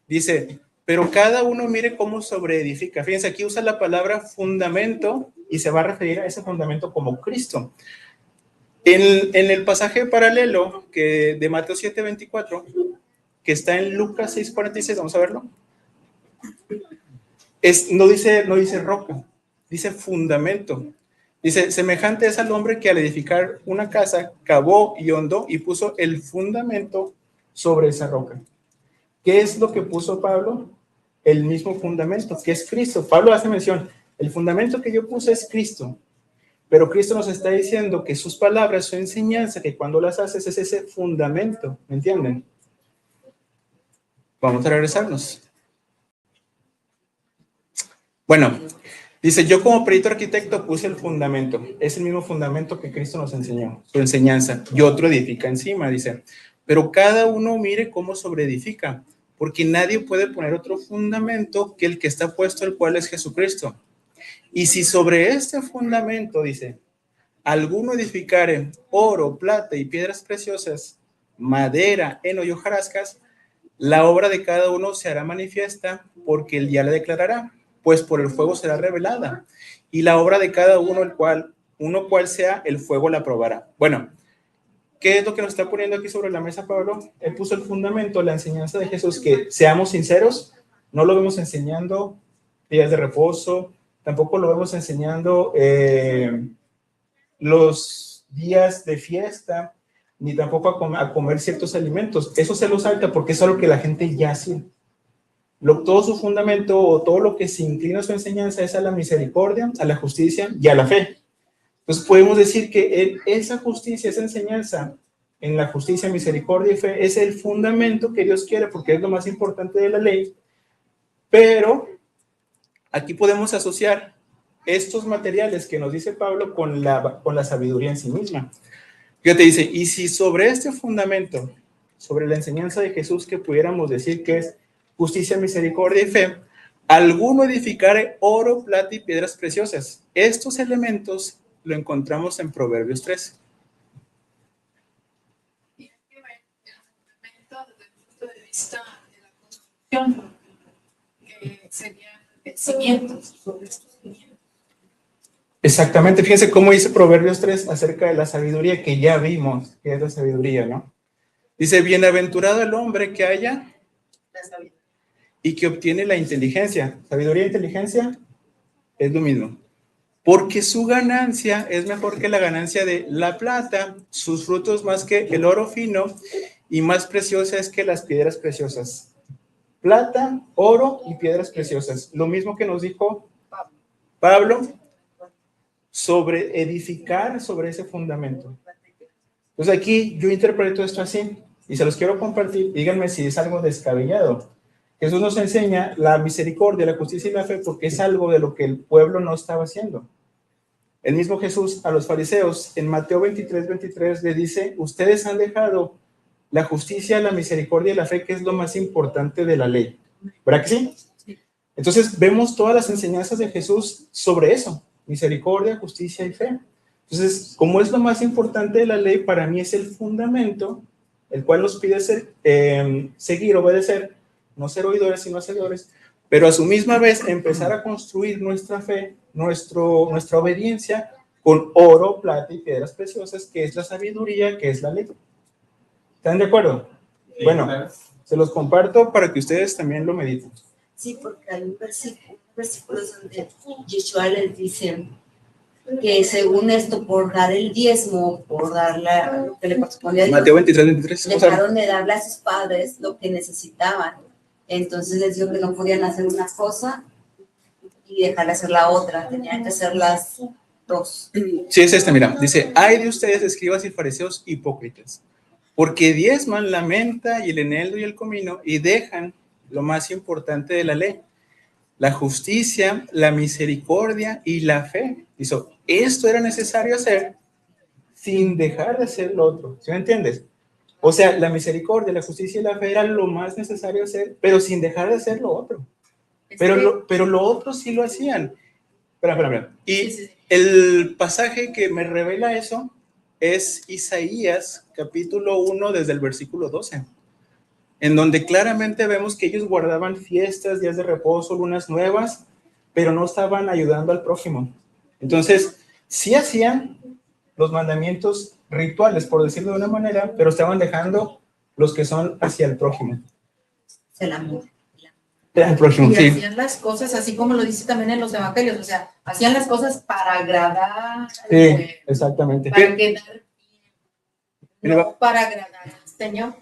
Dice, pero cada uno mire cómo sobreedifica. Fíjense, aquí usa la palabra fundamento y se va a referir a ese fundamento como Cristo. En el pasaje paralelo que de Mateo 7:24, que está en Lucas 6:46, vamos a verlo. No dice roca, dice fundamento. Dice, semejante es al hombre que al edificar una casa, cavó y hondó y puso el fundamento sobre esa roca. ¿Qué es lo que puso Pablo? El mismo fundamento, que es Cristo. Pablo hace mención, el fundamento que yo puse es Cristo, pero Cristo nos está diciendo que sus palabras, su enseñanza, que cuando las haces es ese fundamento, ¿me entienden? Vamos a regresarnos. Bueno, dice, yo como perito arquitecto puse el fundamento, es el mismo fundamento que Cristo nos enseñó, su enseñanza, y otro edifica encima, dice, pero cada uno mire cómo sobreedifica, porque nadie puede poner otro fundamento que el que está puesto, el cual es Jesucristo. Y si sobre este fundamento, dice, alguno edificare oro, plata y piedras preciosas, madera, heno y hojarascas, la obra de cada uno se hará manifiesta, porque el día la declarará, pues por el fuego será revelada, y la obra de cada uno, cual sea, el fuego la probará. Bueno, ¿qué es lo que nos está poniendo aquí sobre la mesa, Pablo? Él puso el fundamento, la enseñanza de Jesús, que seamos sinceros, no lo vemos enseñando días de reposo, tampoco lo vemos enseñando los días de fiesta, ni tampoco a comer ciertos alimentos. Eso se lo salta porque es algo que la gente ya hacía. Todo su fundamento o todo lo que se inclina a su enseñanza es a la misericordia, a la justicia y a la fe. Entonces podemos decir que esa justicia, esa enseñanza en la justicia, misericordia y fe es el fundamento que Dios quiere porque es lo más importante de la ley. Pero aquí podemos asociar estos materiales que nos dice Pablo con la sabiduría en sí misma. Fíjate, dice, y si sobre este fundamento, sobre la enseñanza de Jesús, que pudiéramos decir que es justicia, misericordia y fe, alguno edificare oro, plata y piedras preciosas. Estos elementos lo encontramos en Proverbios 3. Y hay que ver el fundamento desde el punto de vista de la construcción, que serían cimientos sobre estos cimientos. Exactamente, fíjense cómo dice Proverbios 3 acerca de la sabiduría, que ya vimos que es la sabiduría, ¿no? Dice, bienaventurado el hombre que haya la sabiduría. Y que obtiene la inteligencia. Sabiduría e inteligencia es lo mismo. Porque su ganancia es mejor que la ganancia de la plata, sus frutos más que el oro fino, y más preciosa es que las piedras preciosas. Plata, oro y piedras preciosas. Lo mismo que nos dijo Pablo sobre edificar sobre ese fundamento. Entonces aquí yo interpreto esto así y se los quiero compartir. Díganme si es algo descabellado. Jesús nos enseña la misericordia, la justicia y la fe porque es algo de lo que el pueblo no estaba haciendo. El mismo Jesús a los fariseos en Mateo 23:23 le dice, ustedes han dejado la justicia, la misericordia y la fe, que es lo más importante de la ley. ¿Verdad que sí? Entonces vemos todas las enseñanzas de Jesús sobre eso, misericordia, justicia y fe. Entonces, como es lo más importante de la ley, para mí es el fundamento, el cual nos pide seguir, obedecer, no ser oidores sino hacedores, pero a su misma vez empezar a construir nuestra fe, nuestra obediencia con oro, plata y piedras preciosas, que es la sabiduría, que es la ley. ¿Están de acuerdo? Bueno. claro. Se los comparto para que ustedes también lo mediten. Sí, porque hay un versículo donde Yeshua les dice que según esto, por dar el diezmo, por dar lo que le correspondía a Dios, Mateo 23. dejaron de darle a sus padres lo que necesitaban. Entonces les dijo que no podían hacer una cosa y dejar de hacer la otra, tenían que hacer las dos. Sí, es esta, mira. Dice, ay de ustedes, escribas y fariseos hipócritas, porque diezman la menta y el eneldo y el comino y dejan lo más importante de la ley, la justicia, la misericordia y la fe. Dice, esto era necesario hacer sin dejar de hacer lo otro. ¿Sí me entiendes? O sea, la misericordia, la justicia y la fe eran lo más necesario hacer, pero sin dejar de hacer lo otro. Pero lo otro sí lo hacían. Espera. Y el pasaje que me revela eso es Isaías, capítulo 1, desde el versículo 12, en donde claramente vemos que ellos guardaban fiestas, días de reposo, lunas nuevas, pero no estaban ayudando al prójimo. Entonces, sí hacían los mandamientos rituales, por decirlo de una manera, pero estaban dejando los que son hacia el prójimo. El amor. El prójimo, Y sí. hacían las cosas así como lo dice también en los evangelios, o sea, hacían las cosas para agradar al Sí, pueblo, exactamente. para quedar bien, Mira, no para agradar al Señor.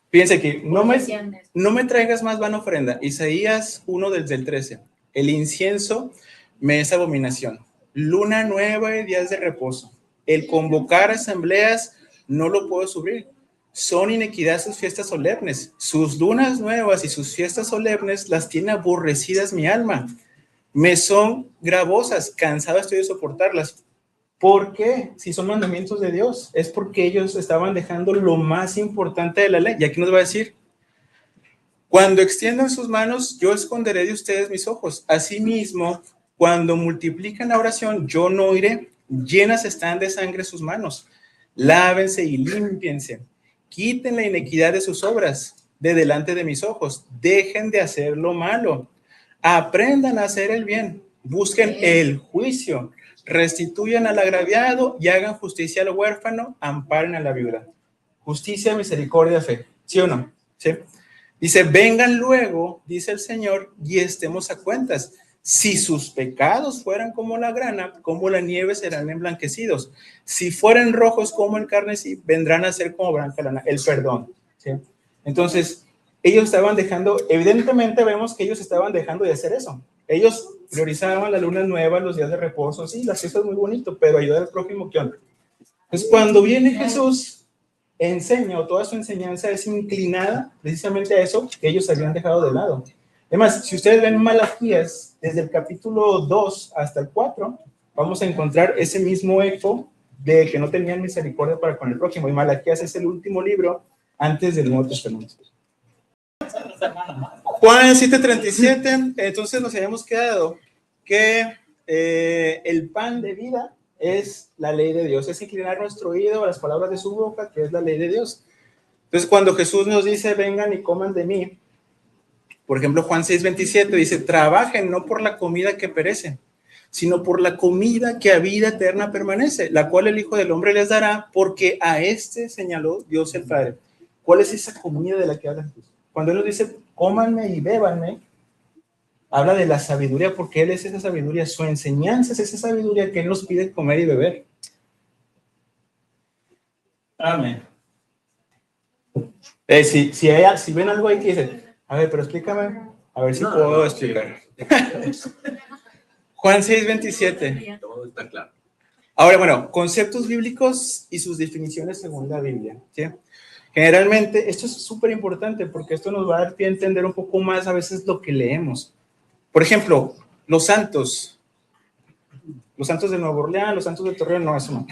Fíjense que no Hacían eso. me traigas más vana ofrenda. Isaías 1 desde el 13. El incienso me es abominación. Luna nueva y días de reposo. El convocar asambleas no lo puedo subir. Son inequidad sus fiestas solemnes. Sus lunas nuevas y sus fiestas solemnes las tiene aborrecidas mi alma. Me son gravosas, cansado estoy de soportarlas. ¿Por qué? Si son mandamientos de Dios, es porque ellos estaban dejando lo más importante de la ley. Y aquí nos va a decir, cuando extiendan sus manos, yo esconderé de ustedes mis ojos. Asimismo, cuando multiplican la oración, yo no oiré. Llenas están de sangre sus manos. Lávense y límpiense. Quiten la inequidad de sus obras de delante de mis ojos. Dejen de hacer lo malo. Aprendan a hacer el bien. Busquen el juicio. Restituyan al agraviado y hagan justicia al huérfano. Amparen a la viuda. Justicia, misericordia, fe. ¿Sí o no? ¿Sí? Dice, vengan luego, dice el Señor, y estemos a cuentas. Si sus pecados fueran como la grana, como la nieve serán emblanquecidos. Si fueran rojos como el carmesí, vendrán a ser como blanca lana. El perdón. ¿Sí? Entonces, ellos estaban dejando, evidentemente vemos que ellos estaban dejando de hacer eso. Ellos priorizaban las lunas nuevas, los días de reposo, sí, las fiestas muy bonito, pero ayudar al prójimo, ¿qué onda? Entonces, cuando viene Jesús, enseña, o toda su enseñanza es inclinada precisamente a eso que ellos habían dejado de lado. Además, si ustedes ven Malaquías, desde el capítulo 2 hasta el 4, vamos a encontrar ese mismo eco de que no tenían misericordia para con el prójimo. Y Malaquías es el último libro antes del Nuevo Testamento. Juan 7:37, entonces nos habíamos quedado que el pan de vida es la ley de Dios, es inclinar nuestro oído a las palabras de su boca, que es la ley de Dios. Entonces, cuando Jesús nos dice, vengan y coman de mí, por ejemplo, Juan 6:27 dice, trabajen no por la comida que perece, sino por la comida que a vida eterna permanece, la cual el Hijo del Hombre les dará, porque a este señaló Dios el Padre. ¿Cuál es esa comida de la que habla Jesús? Cuando Él nos dice, cómanme y bébanme, habla de la sabiduría, porque Él es esa sabiduría, su enseñanza es esa sabiduría que Él nos pide comer y beber. Amén. Si ven algo ahí que dice, a ver, pero explícame, a ver si puedo explicar. Juan 6:27. Todo está claro. Ahora, bueno, conceptos bíblicos y sus definiciones según la Biblia, ¿sí? Generalmente, esto es súper importante porque esto nos va a dar pie a entender un poco más a veces lo que leemos. Por ejemplo, los santos de Nueva Orleans, los santos de Torreón, no, eso no.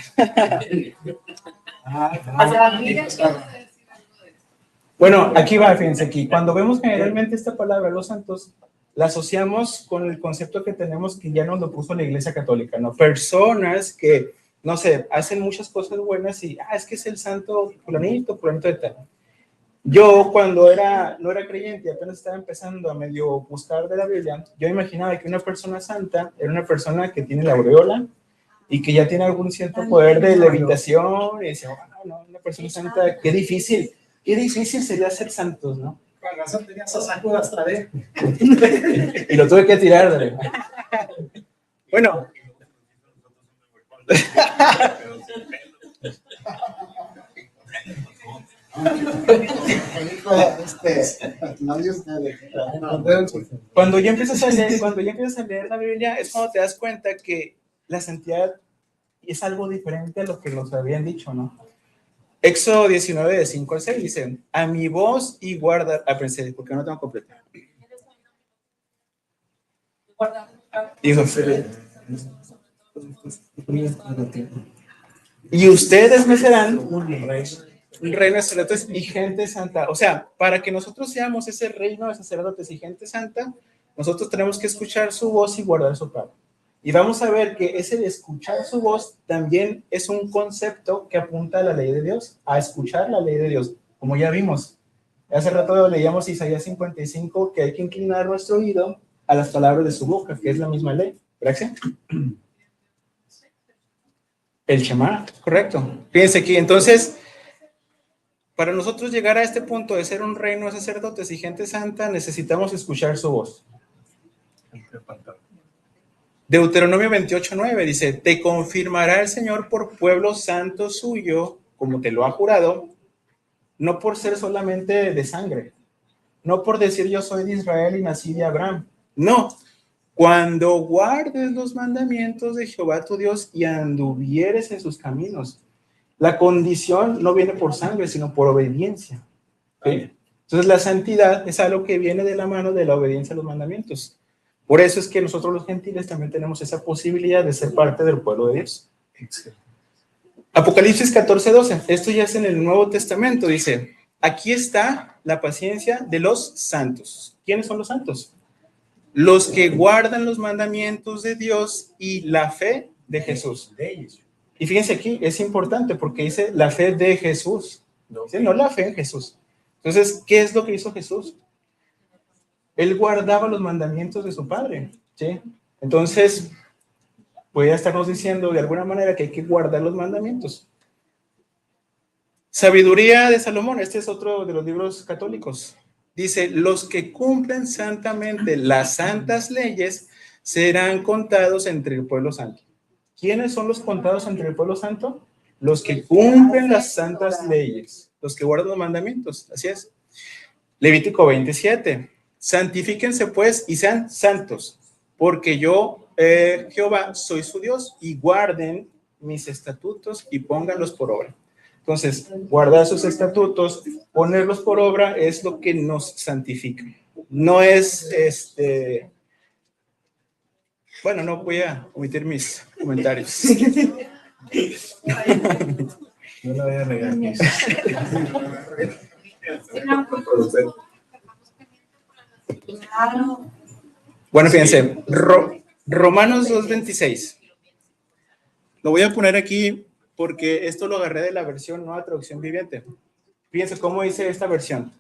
Bueno, aquí va, fíjense aquí. Cuando vemos generalmente esta palabra, los santos, la asociamos con el concepto que tenemos que ya nos lo puso la Iglesia Católica, ¿no? Personas que, no sé, hacen muchas cosas buenas y, es que es el santo fulanito de tal. Yo cuando no era creyente y apenas estaba empezando a medio buscar de la Biblia, yo imaginaba que una persona santa era una persona que tiene la aureola y que ya tiene algún cierto poder de levitación y decía, no, una persona santa, qué difícil qué difícil sería ser santos, ¿no? Con razón tenías a saco hasta de. Y lo tuve que tirar, dale. Bueno. Cuando ya empiezas a leer la Biblia, es cuando te das cuenta que la santidad es algo diferente a lo que nos habían dicho, ¿no? Éxodo 19, de 5 al 6 dice: a mi voz y guarda, pensé, porque no tengo completo. Y ustedes me serán un reino de sacerdotes y gente santa. O sea, para que nosotros seamos ese reino de sacerdotes y gente santa, nosotros tenemos que escuchar su voz y guardar su palabra. Y vamos a ver que ese de escuchar su voz también es un concepto que apunta a la ley de Dios, a escuchar la ley de Dios, como ya vimos. Hace rato leíamos Isaías 55, que hay que inclinar nuestro oído a las palabras de su boca, que es la misma ley. ¿Verdad? El Shema, correcto. Fíjense aquí, entonces, para nosotros llegar a este punto de ser un reino de sacerdotes y gente santa, necesitamos escuchar su voz. Deuteronomio 28:9 dice: te confirmará el Señor por pueblo santo suyo, como te lo ha jurado, no por ser solamente de sangre, no por decir yo soy de Israel y nací de Abraham, no, cuando guardes los mandamientos de Jehová tu Dios y anduvieres en sus caminos. La condición no viene por sangre, sino por obediencia. ¿Sí? Entonces la santidad es algo que viene de la mano de la obediencia a los mandamientos. Por eso es que nosotros los gentiles también tenemos esa posibilidad de ser parte del pueblo de Dios. Apocalipsis 14:12. Esto ya es en el Nuevo Testamento. Dice: aquí está la paciencia de los santos. ¿Quiénes son los santos? Los que guardan los mandamientos de Dios y la fe de Jesús. Y fíjense aquí, es importante porque dice la fe de Jesús. Dice, no la fe en Jesús. Entonces, ¿qué es lo que hizo Jesús? Él guardaba los mandamientos de su Padre, ¿sí? Entonces, puede estarnos diciendo de alguna manera que hay que guardar los mandamientos. Sabiduría de Salomón, este es otro de los libros católicos. Dice: los que cumplen santamente las santas leyes serán contados entre el pueblo santo. ¿Quiénes son los contados entre el pueblo santo? Los que cumplen las santas leyes, los que guardan los mandamientos, así es. Levítico 27. Santifíquense pues y sean santos, porque yo, Jehová, soy su Dios, y guarden mis estatutos y pónganlos por obra. Entonces, guardar sus estatutos, ponerlos por obra es lo que nos santifica. No es, bueno, no voy a omitir mis comentarios. No lo voy a regar. Bueno, fíjense, Romanos 2:26. Lo voy a poner aquí porque esto lo agarré de la versión Nueva Traducción Viviente. Fíjense cómo dice esta versión.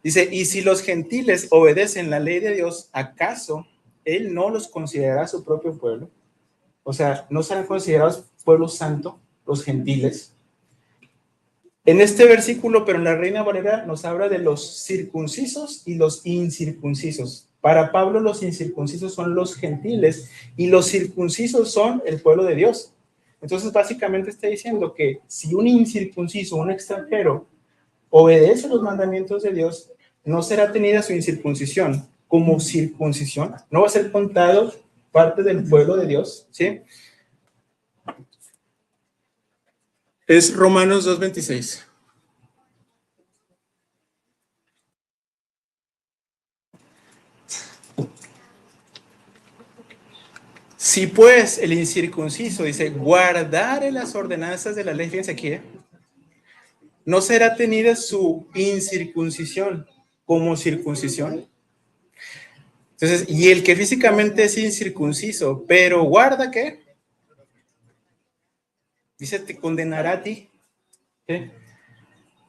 Dice: y si los gentiles obedecen la ley de Dios, ¿acaso Él no los considerará su propio pueblo? O sea, ¿no serán considerados pueblo santo los gentiles? En este versículo, pero en la Reina Valera, nos habla de los circuncisos y los incircuncisos. Para Pablo, los incircuncisos son los gentiles y los circuncisos son el pueblo de Dios. Entonces, básicamente está diciendo que si un incircunciso, un extranjero, obedece los mandamientos de Dios, no será tenida su incircuncisión como circuncisión, no va a ser contado parte del pueblo de Dios, ¿sí? Es Romanos 2:26. Si pues el incircunciso, dice, guardare las ordenanzas de la ley, fíjense aquí, no será tenida su incircuncisión como circuncisión. Entonces, y el que físicamente es incircunciso, pero guarda, ¿qué? Dice, te condenará a ti. ¿Sí?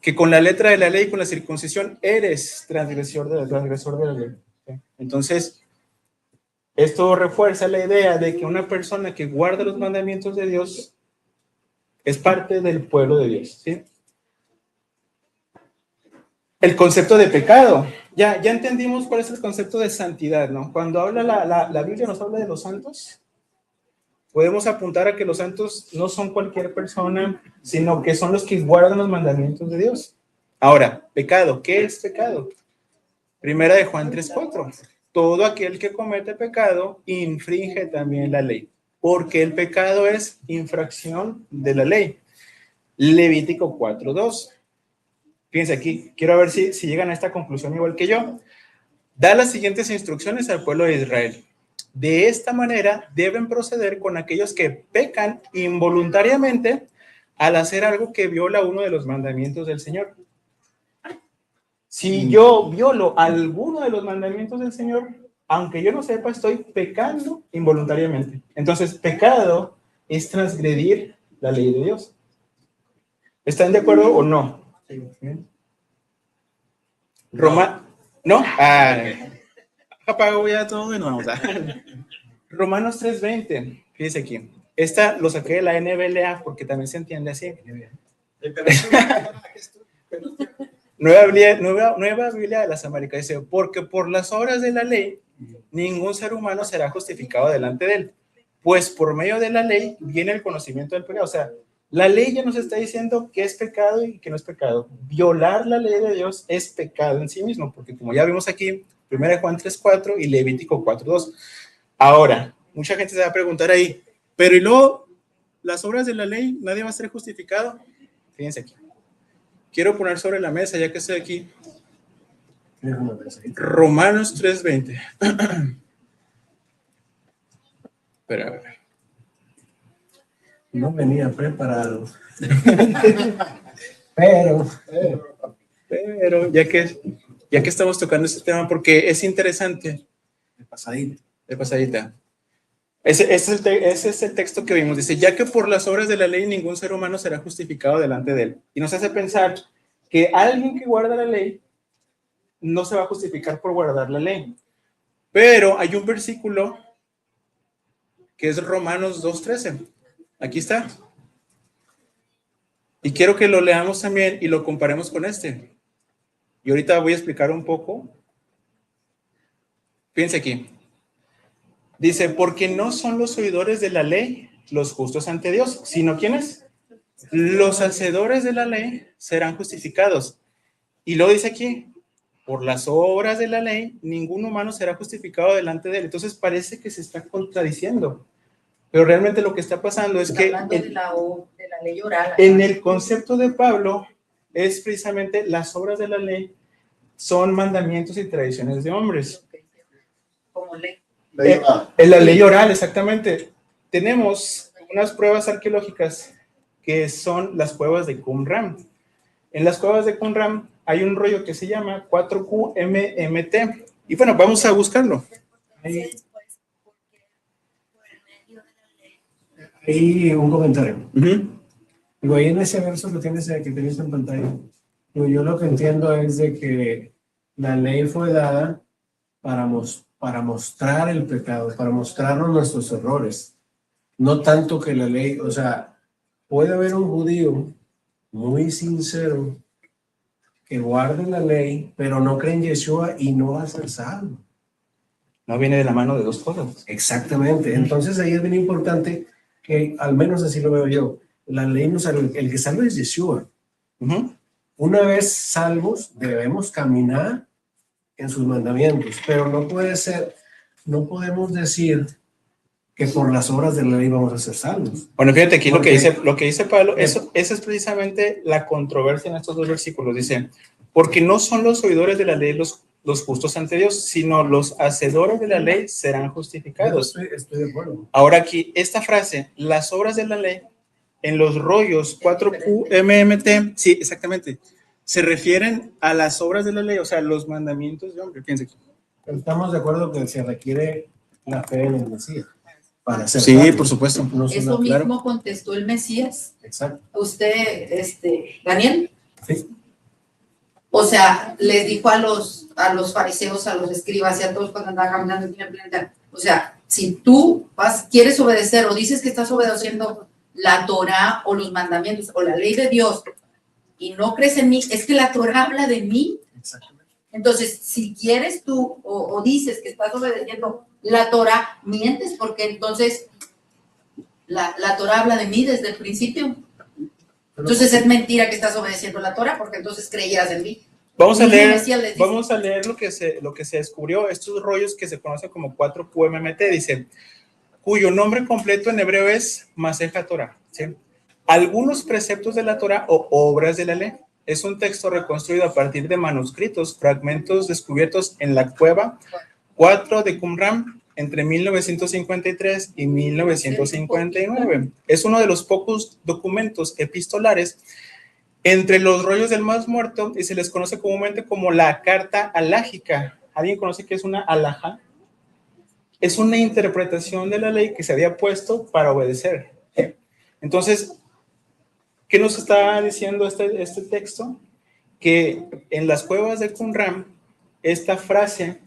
Que con la letra de la ley, con la circuncisión, eres transgresor de la ley. ¿Sí? Entonces, esto refuerza la idea de que una persona que guarda los mandamientos de Dios es parte del pueblo de Dios. ¿Sí? El concepto de pecado. Ya entendimos cuál es el concepto de santidad, ¿no? Cuando habla la Biblia nos habla de los santos, podemos apuntar a que los santos no son cualquier persona, sino que son los que guardan los mandamientos de Dios. Ahora, pecado, ¿qué es pecado? Primera de Juan 3:4. Todo aquel que comete pecado infringe también la ley, porque el pecado es infracción de la ley. Levítico 4:2. Fíjense aquí, quiero ver si llegan a esta conclusión igual que yo. Da las siguientes instrucciones al pueblo de Israel. De esta manera deben proceder con aquellos que pecan involuntariamente al hacer algo que viola uno de los mandamientos del Señor. Si yo violo alguno de los mandamientos del Señor, aunque yo no sepa, estoy pecando involuntariamente. Entonces, pecado es transgredir la ley de Dios. ¿Están de acuerdo o no? ¿No? Apago ya todo de nuevo. Romanos 3:20. Fíjense aquí. Esta lo saqué de la NBLA porque también se entiende así. Nueva Biblia de las Américas dice, porque por las obras de la ley, ningún ser humano será justificado delante de él, pues por medio de la ley viene el conocimiento del pecado. O sea, la ley ya nos está diciendo que es pecado y que no es pecado. Violar la ley de Dios es pecado en sí mismo, porque como ya vimos aquí, 1 Juan 3:4 y Levítico 4:2. Ahora, mucha gente se va a preguntar ahí, pero ¿y luego las obras de la ley? ¿Nadie va a ser justificado? Fíjense aquí. Quiero poner sobre la mesa, ya que estoy aquí, Romanos 3:20. Espera, a ver. No venía preparado. Pero ya que estamos tocando este tema, porque es interesante. De pasadita. Ese es el texto que vimos. Dice, ya que por las obras de la ley ningún ser humano será justificado delante de él. Y nos hace pensar que alguien que guarda la ley no se va a justificar por guardar la ley. Pero hay un versículo que es Romanos 2:13. Aquí está. Y quiero que lo leamos también y lo comparemos con este. Y ahorita voy a explicar un poco. Fíjense aquí. Dice, porque no son los oidores de la ley los justos ante Dios, sino ¿quiénes? Los hacedores de la ley serán justificados. Y luego dice aquí, por las obras de la ley, ningún humano será justificado delante de él. Entonces parece que se está contradiciendo. Pero realmente lo que está pasando es que hablando de la ley oral. En el concepto de Pablo es precisamente las obras de la ley son mandamientos y tradiciones de hombres. Como ley. En la ley oral, exactamente. Tenemos unas pruebas arqueológicas que son las cuevas de Qumran. En las cuevas de Qumran hay un rollo que se llama 4QMMT. Y bueno, vamos a buscarlo. Ahí un comentario. Uh-huh. Digo, ahí en ese verso que tienes en pantalla, digo, yo lo que entiendo es de que la ley fue dada para mostrar el pecado, para mostrarnos nuestros errores. No tanto que la ley, o sea, puede haber un judío muy sincero que guarde la ley, pero no cree en Yeshua y no va a ser salvo. No viene de la mano de dos cosas. Exactamente. Entonces ahí es bien importante que, al menos así lo veo yo, la ley nos salva, el que salva es Yeshua. Uh-huh. Una vez salvos, debemos caminar en sus mandamientos, pero no puede ser, no podemos decir que por las obras de la ley vamos a ser salvos. Bueno, fíjate aquí Porque, lo que dice Pablo, esa es precisamente la controversia en estos dos versículos. Dice, porque no son los oidores de la ley los justos ante Dios, sino los hacedores de la ley serán justificados. Estoy de acuerdo. Ahora aquí, esta frase, las obras de la ley, en los rollos 4QMMT, sí, exactamente, se refieren a las obras de la ley, o sea, los mandamientos de hombre. Fíjense aquí. Estamos de acuerdo que se requiere la fe en el Mesías para ser Sí, salvo. por supuesto. No es Eso una- mismo claro. contestó el Mesías. Exacto. Usted, Daniel. Sí. O sea, les dijo a los fariseos, a los escribas y a todos cuando andaban caminando aquí en el planeta, o sea, si tú quieres obedecer o dices que estás obedeciendo la Torah o los mandamientos o la ley de Dios y no crees en mí, es que la Torah habla de mí Exactamente. Entonces, si quieres tú o dices que estás obedeciendo la Torah, mientes porque entonces la Torah habla de mí desde el principio. Entonces es mentira que estás obedeciendo la Torah porque entonces creías en mí. Vamos a Mismo leer, Mesías les dice. vamos a leer lo que se descubrió, estos rollos que se conocen como 4 QMMT, dice, cuyo nombre completo en hebreo es Maseja Torah, ¿sí? Algunos preceptos de la Torah o obras de la ley. Es un texto reconstruido a partir de manuscritos, fragmentos descubiertos en la cueva 4 de Qumran entre 1953 y 1959. Es uno de los pocos documentos epistolares entre los rollos del Mar Muerto y se les conoce comúnmente como la carta alágica. ¿Alguien conoce qué es una alhaja? Es una interpretación de la ley que se había puesto para obedecer. Entonces, ¿qué nos está diciendo este texto? Que en las cuevas de Qumran, esta frase,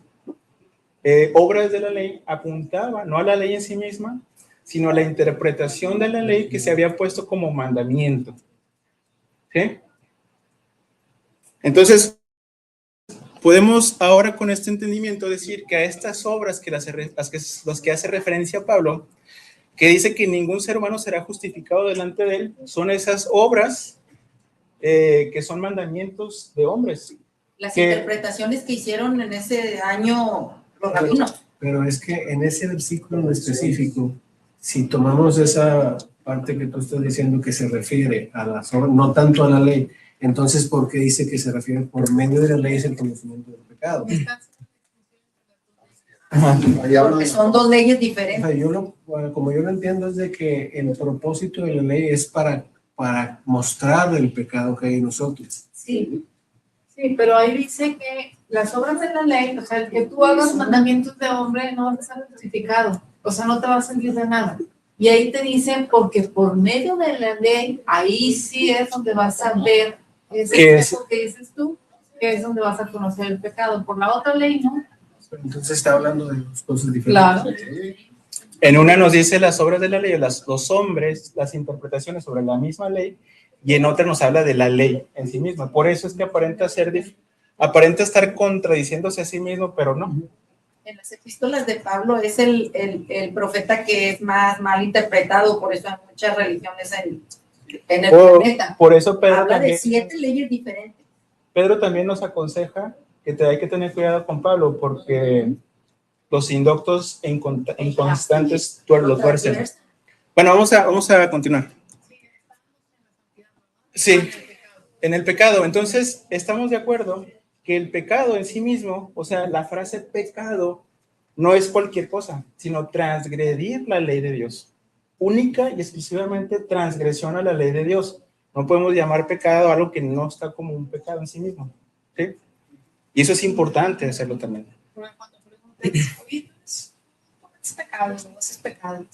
obras de la ley, apuntaba no a la ley en sí misma, sino a la interpretación de la ley que se había puesto como mandamiento. ¿Sí? Entonces, podemos ahora con este entendimiento decir que a estas obras que las que hace referencia Pablo, que dice que ningún ser humano será justificado delante de él, son esas obras que son mandamientos de hombres. Las interpretaciones que hicieron en ese año los rabinos. Pero es que en ese versículo en específico, si tomamos esa parte que tú estás diciendo que se refiere a las obras, no tanto a la ley, entonces, ¿por qué dice que se refiere por medio de la ley es el conocimiento del pecado? Porque son dos leyes diferentes. O sea, como yo lo entiendo es de que el propósito de la ley es para mostrar el pecado que hay en nosotros. Sí, sí, pero ahí dice que las obras de la ley, o sea, el que tú hagas mandamientos de hombre no vas a ser justificado, o sea, no te vas a sentir de nada. Y ahí te dicen, porque por medio de la ley, ahí sí es donde vas a ver ese espejo que dices tú, que es donde vas a conocer el pecado. Por la otra ley, ¿no? Entonces está hablando de dos cosas diferentes. Claro. En una nos dice las obras de la ley, los hombres, las interpretaciones sobre la misma ley, y en otra nos habla de la ley en sí misma. Por eso es que aparenta estar contradiciéndose a sí mismo, pero no. En las epístolas de Pablo es el profeta que es más mal interpretado, por eso hay muchas religiones en el planeta. Por eso Pedro habla también, de 7 leyes diferentes. Pedro también nos aconseja que hay que tener cuidado con Pablo, porque los indoctos inconstantes lo tuercen. Bueno, vamos a continuar. Sí, en el pecado. Entonces, estamos de acuerdo que el pecado en sí mismo, o sea, la frase pecado, no es cualquier cosa, sino transgredir la ley de Dios. Única y exclusivamente transgresión a la ley de Dios. No podemos llamar pecado algo que no está como un pecado en sí mismo. ¿Sí? Y eso es importante hacerlo también. Cuando es pecado, no es pecado.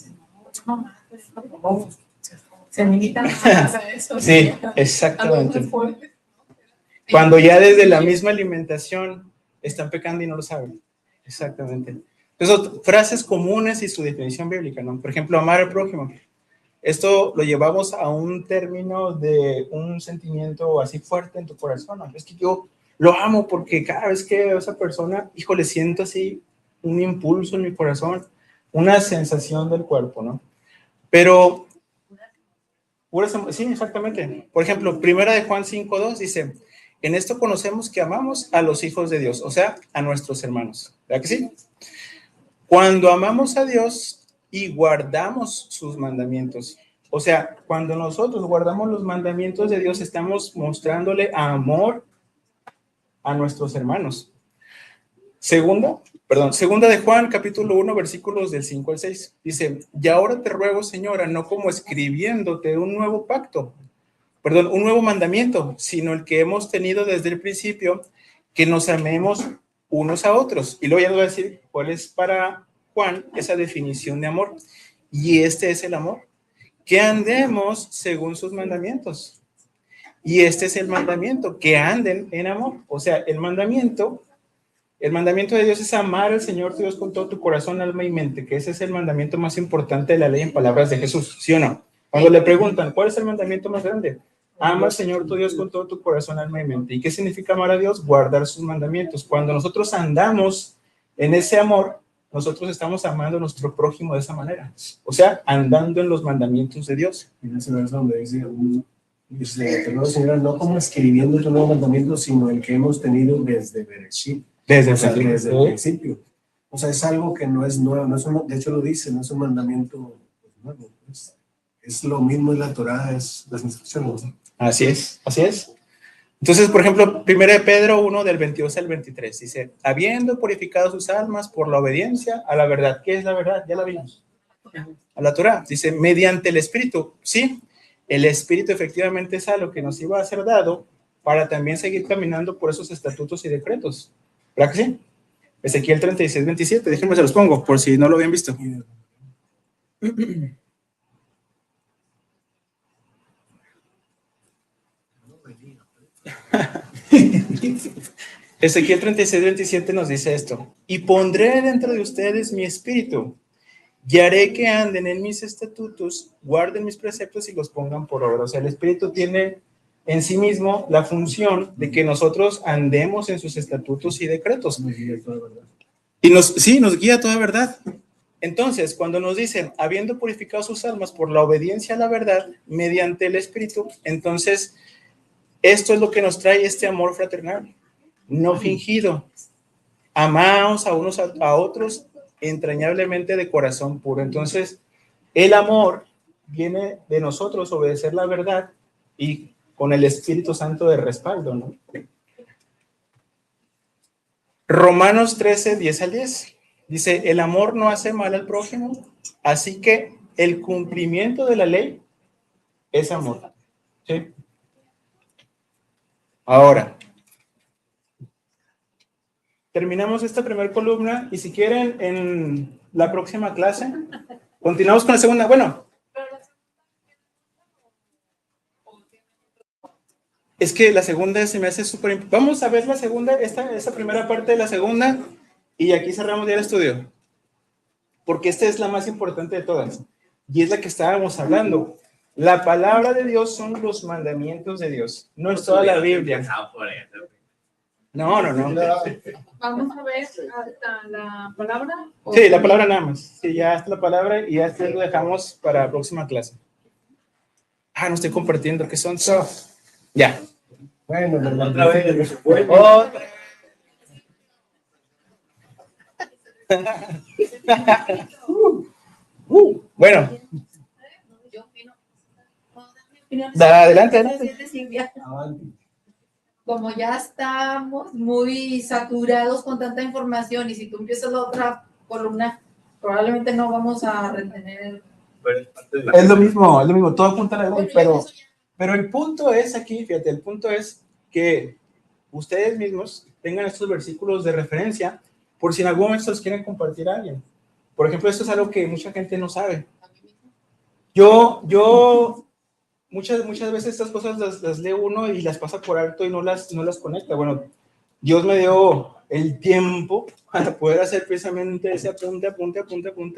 No, se limitan a eso. Sí, exactamente. Cuando ya desde la misma alimentación están pecando y no lo saben. Exactamente. Entonces, frases comunes y su definición bíblica, ¿no? Por ejemplo, amar al prójimo. Esto lo llevamos a un término de un sentimiento así fuerte en tu corazón, ¿no? Es que yo lo amo porque cada vez que veo a esa persona, híjole, siento así un impulso en mi corazón, una sensación del cuerpo, ¿no? Pero, sí, exactamente. Por ejemplo, primera de Juan 5:2 dice, en esto conocemos que amamos a los hijos de Dios, o sea, a nuestros hermanos. ¿Verdad que sí? Cuando amamos a Dios y guardamos sus mandamientos. O sea, cuando nosotros guardamos los mandamientos de Dios, estamos mostrándole amor a nuestros hermanos. Segunda de Juan, capítulo 1, versículos del 5 al 6. Dice, y ahora te ruego, Señora, no como escribiéndote un nuevo mandamiento, sino el que hemos tenido desde el principio, que nos amemos unos a otros. Y luego ya nos va a decir cuál es para Juan esa definición de amor. Y este es el amor, que andemos según sus mandamientos. Y este es el mandamiento, que anden en amor. O sea, el mandamiento de Dios es amar al Señor tu Dios con todo tu corazón, alma y mente, que ese es el mandamiento más importante de la ley en palabras de Jesús, ¿sí o no? Cuando le preguntan, ¿cuál es el mandamiento más grande? Ama al Señor tu Dios con todo tu corazón, alma y mente. ¿Y qué significa amar a Dios? Guardar sus mandamientos. Cuando nosotros andamos en ese amor, nosotros estamos amando a nuestro prójimo de esa manera. O sea, andando en los mandamientos de Dios. En ese verso donde dice, te ruego, Señor, no como escribiendo tu nuevo mandamiento, sino el que hemos tenido desde Bereshit. Desde O sea, desde el el principio. O sea, es algo que no es nuevo, no es de hecho lo dice, no es un mandamiento nuevo. Es lo mismo en la Torá, es las instrucciones. ¿No? Así es, así es. Entonces, por ejemplo, 1 de Pedro 1 del 22 al 23 dice, habiendo purificado sus almas por la obediencia a la verdad. ¿Qué es la verdad? Ya la vimos. A la Torá. Dice, mediante el Espíritu. Sí, el Espíritu efectivamente es algo que nos iba a ser dado para también seguir caminando por esos estatutos y decretos. ¿Verdad que sí? Ezequiel 36, 27. Déjenme se los pongo, por si no lo habían visto. Ezequiel 36, 27 nos dice esto. Y pondré dentro de ustedes mi espíritu, y haré que anden en mis estatutos, guarden mis preceptos y los pongan por obra. O sea, el espíritu tiene en sí mismo la función de que nosotros andemos en sus estatutos y decretos. Y nos guía a toda verdad. Entonces, cuando nos dicen, habiendo purificado sus almas por la obediencia a la verdad, mediante el espíritu, entonces, esto es lo que nos trae este amor fraternal, no fingido. Amaos a unos a otros entrañablemente de corazón puro. Entonces, el amor viene de nosotros obedecer la verdad y con el Espíritu Santo de respaldo, ¿no? Romanos 13, 10 al 10. Dice, el amor no hace mal al prójimo, así que el cumplimiento de la ley es amor. ¿Sí? Ahora, terminamos esta primera columna y si quieren en la próxima clase, continuamos con la segunda. Bueno, es que la segunda se me hace súper importante. Vamos a ver la segunda, esta primera parte de la segunda y aquí cerramos ya el estudio. Porque esta es la más importante de todas y es la que estábamos hablando. La palabra de Dios son los mandamientos de Dios, no es toda la Biblia. No. Vamos a ver hasta la palabra. Sí, la palabra nada más. Sí, ya está la palabra y ya este lo dejamos para la próxima clase. No estoy compartiendo, ¿qué son? Ya. Bueno, Otra vez. Bueno. Adelante. Como ya estamos muy saturados con tanta información y si tú empiezas la otra columna, probablemente no vamos a retener. Es lo mismo, todo apunta a la ley, pero el punto es aquí, fíjate, el punto es que ustedes mismos tengan estos versículos de referencia por si en algún momento los quieren compartir a alguien. Por ejemplo, esto es algo que mucha gente no sabe. Yo muchas veces estas cosas las lee uno y las pasa por alto y no las conecta. Bueno, Dios me dio el tiempo para poder hacer precisamente ese apunte.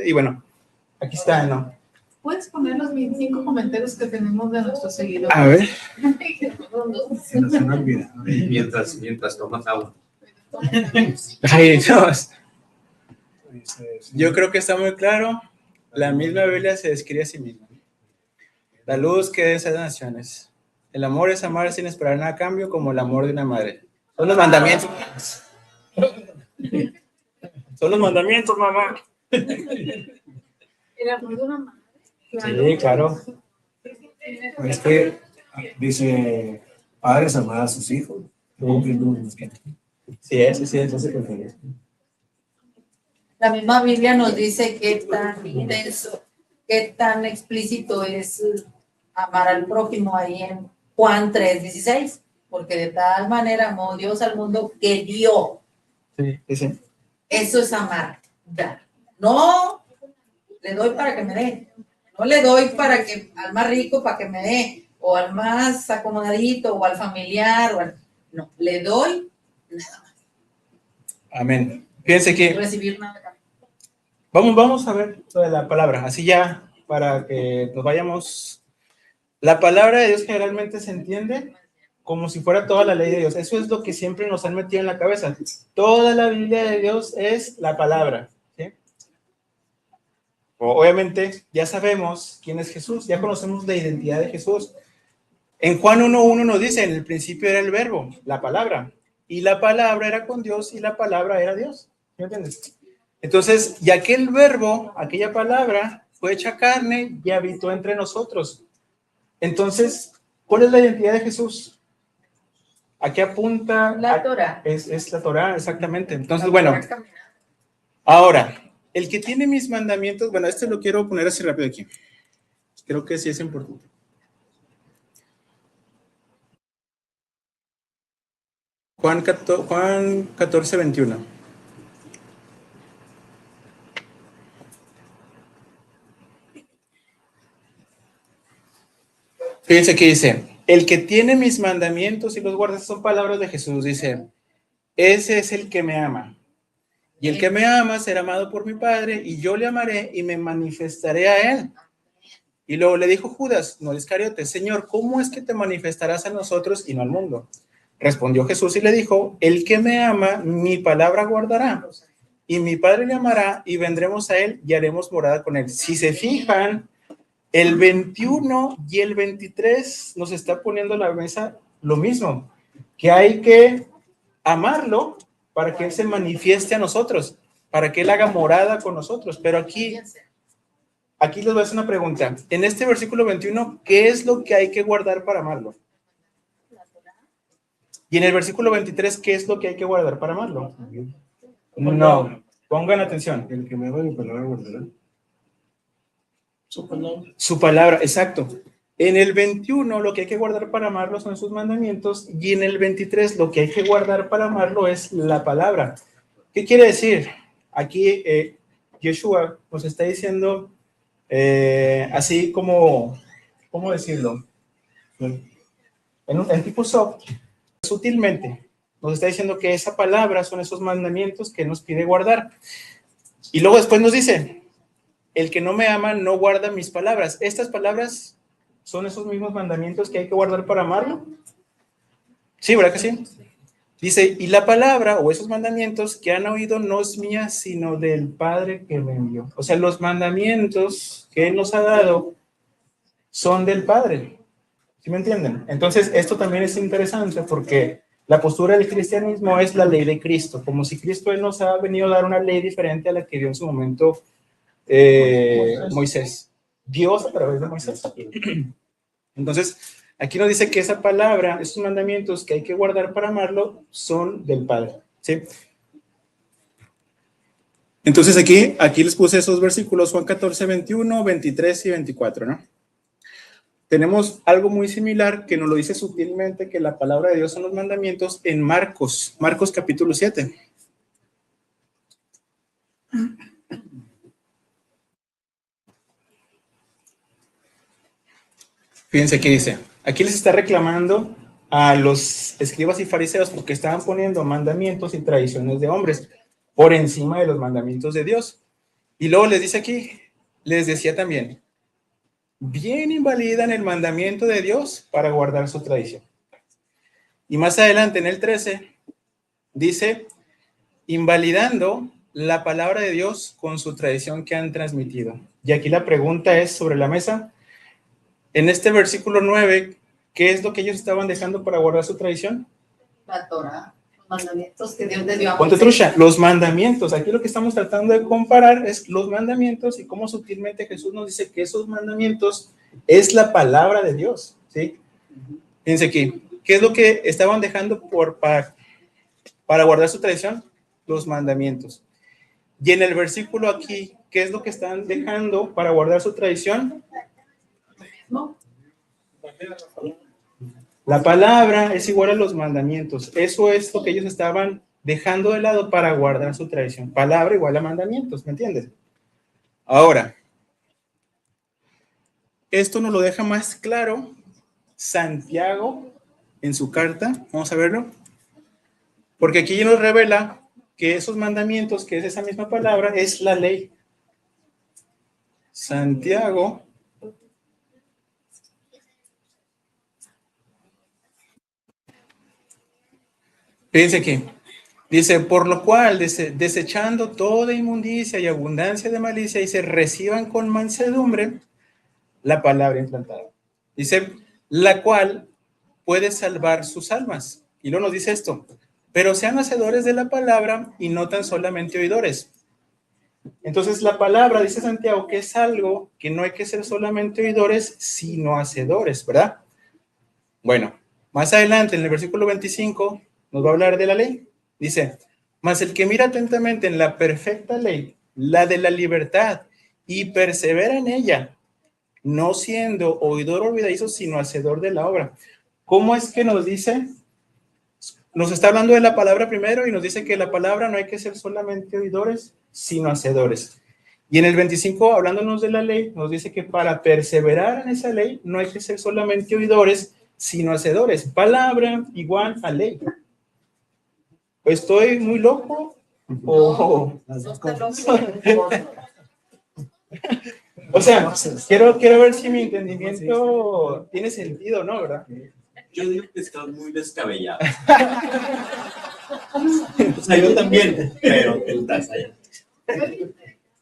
Y bueno, aquí está, ¿no? ¿Puedes poner los 25 comentarios que tenemos de nuestros seguidores? A ver. Mientras tomas agua. Ay, Dios. Yo creo que está muy claro. La misma Biblia se describe a sí misma. La luz que es a las naciones. El amor es amar sin esperar nada a cambio, como el amor de una madre. Son los mandamientos. Son los mandamientos, mamá. El amor de una madre. Sí, claro. Es que dice, padres amar a sus hijos. Sí, es. La misma Biblia nos dice qué tan intenso, qué tan explícito es amar al prójimo ahí en Juan 3:16, porque de tal manera amó Dios al mundo que dio. Sí. Eso es amar, dar. No le doy para que me dé, no le doy para que al más rico para que me dé, o al más acomodadito, o al familiar, no, le doy nada más. Amén. Fíjense que Recibir nada. vamos a ver lo de la palabra, así ya para que nos vayamos La palabra de Dios generalmente se entiende como si fuera toda la ley de Dios. Eso es lo que siempre nos han metido en la cabeza. Toda la Biblia de Dios es la palabra, ¿sí? Obviamente ya sabemos quién es Jesús, ya conocemos la identidad de Jesús. En Juan 1:1 nos dice, en el principio era el verbo, la palabra, y la palabra era con Dios y la palabra era Dios. ¿Me entiendes? Entonces, y aquel verbo, aquella palabra, fue hecha carne y habitó entre nosotros. Entonces, ¿cuál es la identidad de Jesús? ¿A qué apunta? La Torah. Es la Torah, exactamente. Entonces, bueno, ahora, el que tiene mis mandamientos, bueno, esto lo quiero poner así rápido aquí. Creo que sí es importante. Juan 14:21. Fíjense que dice, el que tiene mis mandamientos y los guarda, son palabras de Jesús, dice, ese es el que me ama. Y el que me ama será amado por mi Padre, y yo le amaré y me manifestaré a él. Y luego le dijo Judas, no Iscariote, Señor, ¿cómo es que te manifestarás a nosotros y no al mundo? Respondió Jesús y le dijo, el que me ama, mi palabra guardará, y mi Padre le amará, y vendremos a él y haremos morada con él. Si se fijan, el 21 y el 23 nos está poniendo a la mesa lo mismo, que hay que amarlo para que él se manifieste a nosotros, para que él haga morada con nosotros. Pero aquí les voy a hacer una pregunta. En este versículo 21, ¿qué es lo que hay que guardar para amarlo? Y en el versículo 23, ¿qué es lo que hay que guardar para amarlo? No, pongan atención. El que me ama mi palabra guardará. Su palabra, exacto. En el 21 lo que hay que guardar para amarlo son sus mandamientos y en el 23 lo que hay que guardar para amarlo es la palabra. ¿Qué quiere decir? Aquí Yeshua nos está diciendo así como, ¿cómo decirlo? En tipo soft, sutilmente, nos está diciendo que esa palabra son esos mandamientos que nos pide guardar. Y luego después nos dice, el que no me ama no guarda mis palabras. Estas palabras son esos mismos mandamientos que hay que guardar para amarlo. Sí, ¿verdad que sí? Dice, y la palabra o esos mandamientos que han oído no es mía, sino del Padre que me envió. O sea, los mandamientos que Él nos ha dado son del Padre. ¿Sí me entienden? Entonces, esto también es interesante porque la postura del cristianismo es la ley de Cristo, como si Cristo Él nos ha venido a dar una ley diferente a la que dio en su momento Moisés. Dios a través de Moisés. Entonces, aquí nos dice que esa palabra, esos mandamientos que hay que guardar para amarlo, son del Padre. ¿Sí? Entonces, aquí les puse esos versículos, Juan 14, 21, 23 y 24, ¿no? Tenemos algo muy similar que nos lo dice sutilmente que la palabra de Dios son los mandamientos en Marcos capítulo 7. Fíjense qué dice. Aquí les está reclamando a los escribas y fariseos porque estaban poniendo mandamientos y tradiciones de hombres por encima de los mandamientos de Dios. Y luego les dice aquí, les decía también, bien invalidan el mandamiento de Dios para guardar su tradición. Y más adelante en el 13 dice, invalidando la palabra de Dios con su tradición que han transmitido. Y aquí la pregunta es sobre la mesa. En este versículo 9, ¿qué es lo que ellos estaban dejando para guardar su tradición? La Torah, los mandamientos que Dios le dio a Ponte Moisés. trucha, los mandamientos. Aquí lo que estamos tratando de comparar es los mandamientos y cómo sutilmente Jesús nos dice que esos mandamientos es la palabra de Dios, ¿sí? Fíjense aquí, ¿qué es lo que estaban dejando para guardar su tradición? Los mandamientos. Y en el versículo aquí, ¿qué es lo que están dejando para guardar su tradición? ¿No? La palabra es igual a los mandamientos. Eso es lo que ellos estaban dejando de lado para guardar su tradición. Palabra igual a mandamientos, ¿me entiendes? Ahora, esto nos lo deja más claro Santiago en su carta. Vamos a verlo. Porque aquí nos revela que esos mandamientos, que es esa misma palabra, es la ley. Santiago Fíjense aquí. Dice, por lo cual, desechando toda inmundicia y abundancia de malicia, y se reciban con mansedumbre la palabra implantada. Dice, la cual puede salvar sus almas. Y luego nos dice esto, pero sean hacedores de la palabra y no tan solamente oidores. Entonces la palabra, dice Santiago, que es algo que no hay que ser solamente oidores, sino hacedores, ¿verdad? Bueno, más adelante en el versículo 25 nos va a hablar de la ley. Dice, mas el que mira atentamente en la perfecta ley, la de la libertad, y persevera en ella, no siendo oidor olvidadizo, sino hacedor de la obra. ¿Cómo es que nos dice? Nos está hablando de la palabra primero y nos dice que la palabra no hay que ser solamente oidores, sino hacedores. Y en el 25, hablándonos de la ley, nos dice que para perseverar en esa ley no hay que ser solamente oidores, sino hacedores. Palabra igual a ley. ¿Estoy muy loco? Las dos No, cosas. O sea, quiero ver si mi entendimiento tiene sentido, ¿no? ¿Verdad? Yo digo que estás muy descabellado. O sea, yo también, pero te estás allá.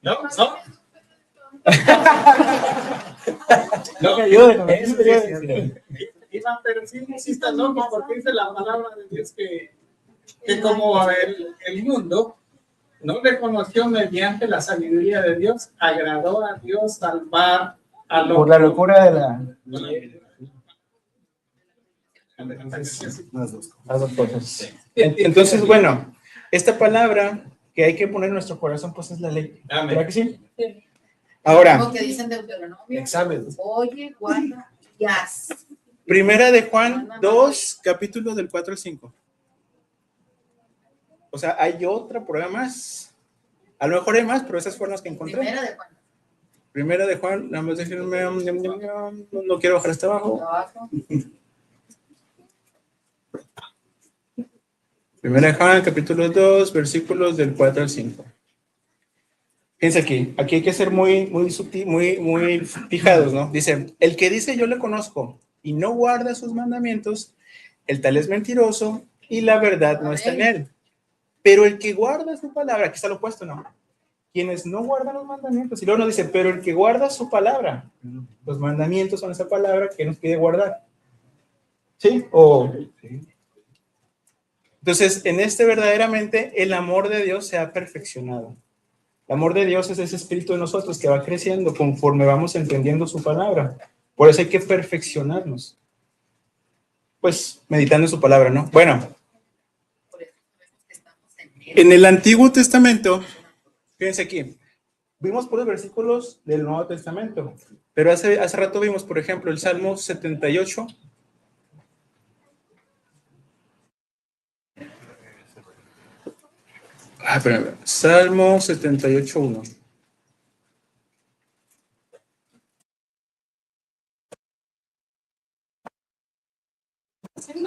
No. No me ayuden. Pero sí estás loco porque dice la palabra de Dios que como el mundo no reconoció mediante la sabiduría de Dios, agradó a Dios salvar a los... Por la locura de la... Las dos. Las dos cosas. Entonces, bueno, esta palabra que hay que poner en nuestro corazón, pues es la ley. ¿Verdad que sí? Sí. Ahora, Lo que dicen Deuteronomio. Examen. Oye, guarda y haz. Primera de Juan 2, capítulos del 4 al 5. O sea, hay otra prueba más. A lo mejor hay más, pero esas fueron las que encontré. Primera de Juan. Primera de Juan, nada más déjenme, no quiero bajar hasta abajo. Abajo. Primera de Juan, capítulo 2, versículos del 4 al 5. Fíjense aquí hay que ser muy sutil, muy fijados, ¿no? Dice, el que dice yo le conozco y no guarda sus mandamientos, el tal es mentiroso y la verdad no está en él. Pero el que guarda su palabra, aquí está lo opuesto, ¿no? Quienes no guardan los mandamientos, y luego nos dice, pero el que guarda su palabra, los mandamientos son esa palabra que nos pide guardar. ¿Sí? Entonces, en este verdaderamente el amor de Dios se ha perfeccionado. El amor de Dios es ese espíritu de nosotros que va creciendo conforme vamos entendiendo su palabra. Por eso hay que perfeccionarnos. Pues, meditando en su palabra, ¿no? Bueno, Por eso sabemos que estamos en el Antiguo Testamento, fíjense aquí, vimos por los versículos del Nuevo Testamento, pero hace rato vimos, por ejemplo, el Salmo 78. Espérame, Salmo 78:1.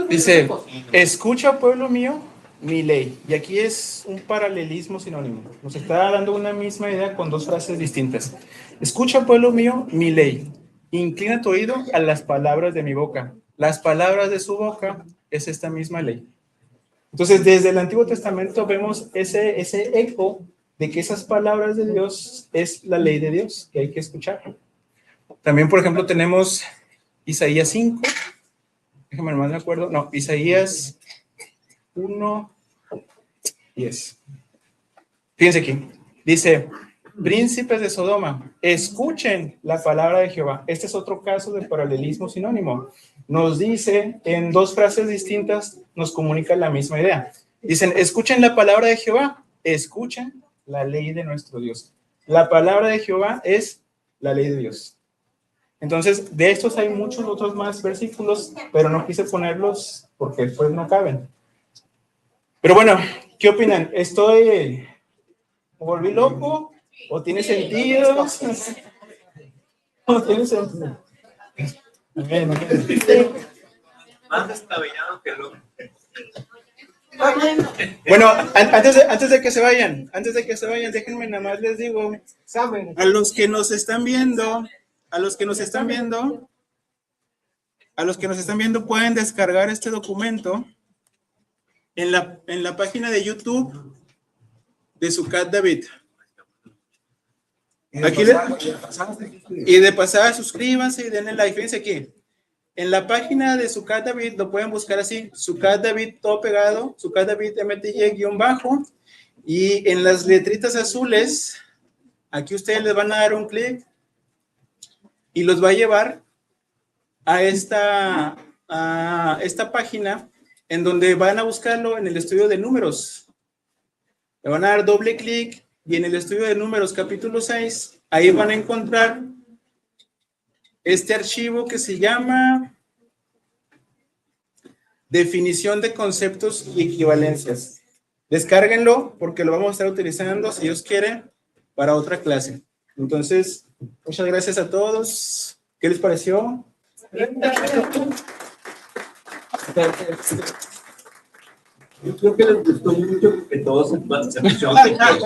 Dice, escucha, pueblo mío, mi ley. Y aquí es un paralelismo sinónimo. Nos está dando una misma idea con dos frases distintas. Escucha, pueblo mío, mi ley. Inclina tu oído a las palabras de mi boca. Las palabras de su boca es esta misma ley. Entonces, desde el Antiguo Testamento vemos ese eco de que esas palabras de Dios es la ley de Dios que hay que escuchar. También, por ejemplo, tenemos Isaías 5. Déjame más de acuerdo. No, Isaías 1:10. Fíjense aquí. Dice, príncipes de Sodoma, escuchen la palabra de Jehová. Este es otro caso de paralelismo sinónimo. Nos dice, en dos frases distintas, nos comunica la misma idea. Dicen, escuchen la palabra de Jehová, escuchen la ley de nuestro Dios. La palabra de Jehová es la ley de Dios. Entonces, de estos hay muchos otros más versículos, pero no quise ponerlos porque pues no caben. Pero bueno, ¿qué opinan? ¿Me volví loco? ¿O tiene sentido? ¿O tiene sentido? Bueno, Más descabellado que loco. bueno, antes de que se vayan, déjenme nada más les digo, a los que nos están viendo, pueden descargar este documento en la página de YouTube de Sucat David. Aquí y de pasada suscríbanse y denle like. Fíjense aquí. En la página de Sucat David lo pueden buscar así, Sucat David todo pegado, Sucat David MTY-bajo, y en las letritas azules, aquí ustedes les van a dar un clic y los va a llevar a esta página en donde van a buscarlo en el estudio de números. Le van a dar doble clic y en el estudio de números capítulo 6, ahí van a encontrar este archivo que se llama definición de conceptos y equivalencias. Descárguenlo porque lo vamos a estar utilizando, si Dios quiere, para otra clase. Entonces, muchas gracias a todos. ¿Qué les pareció? Yo creo que les gustó mucho porque todos se escucharon.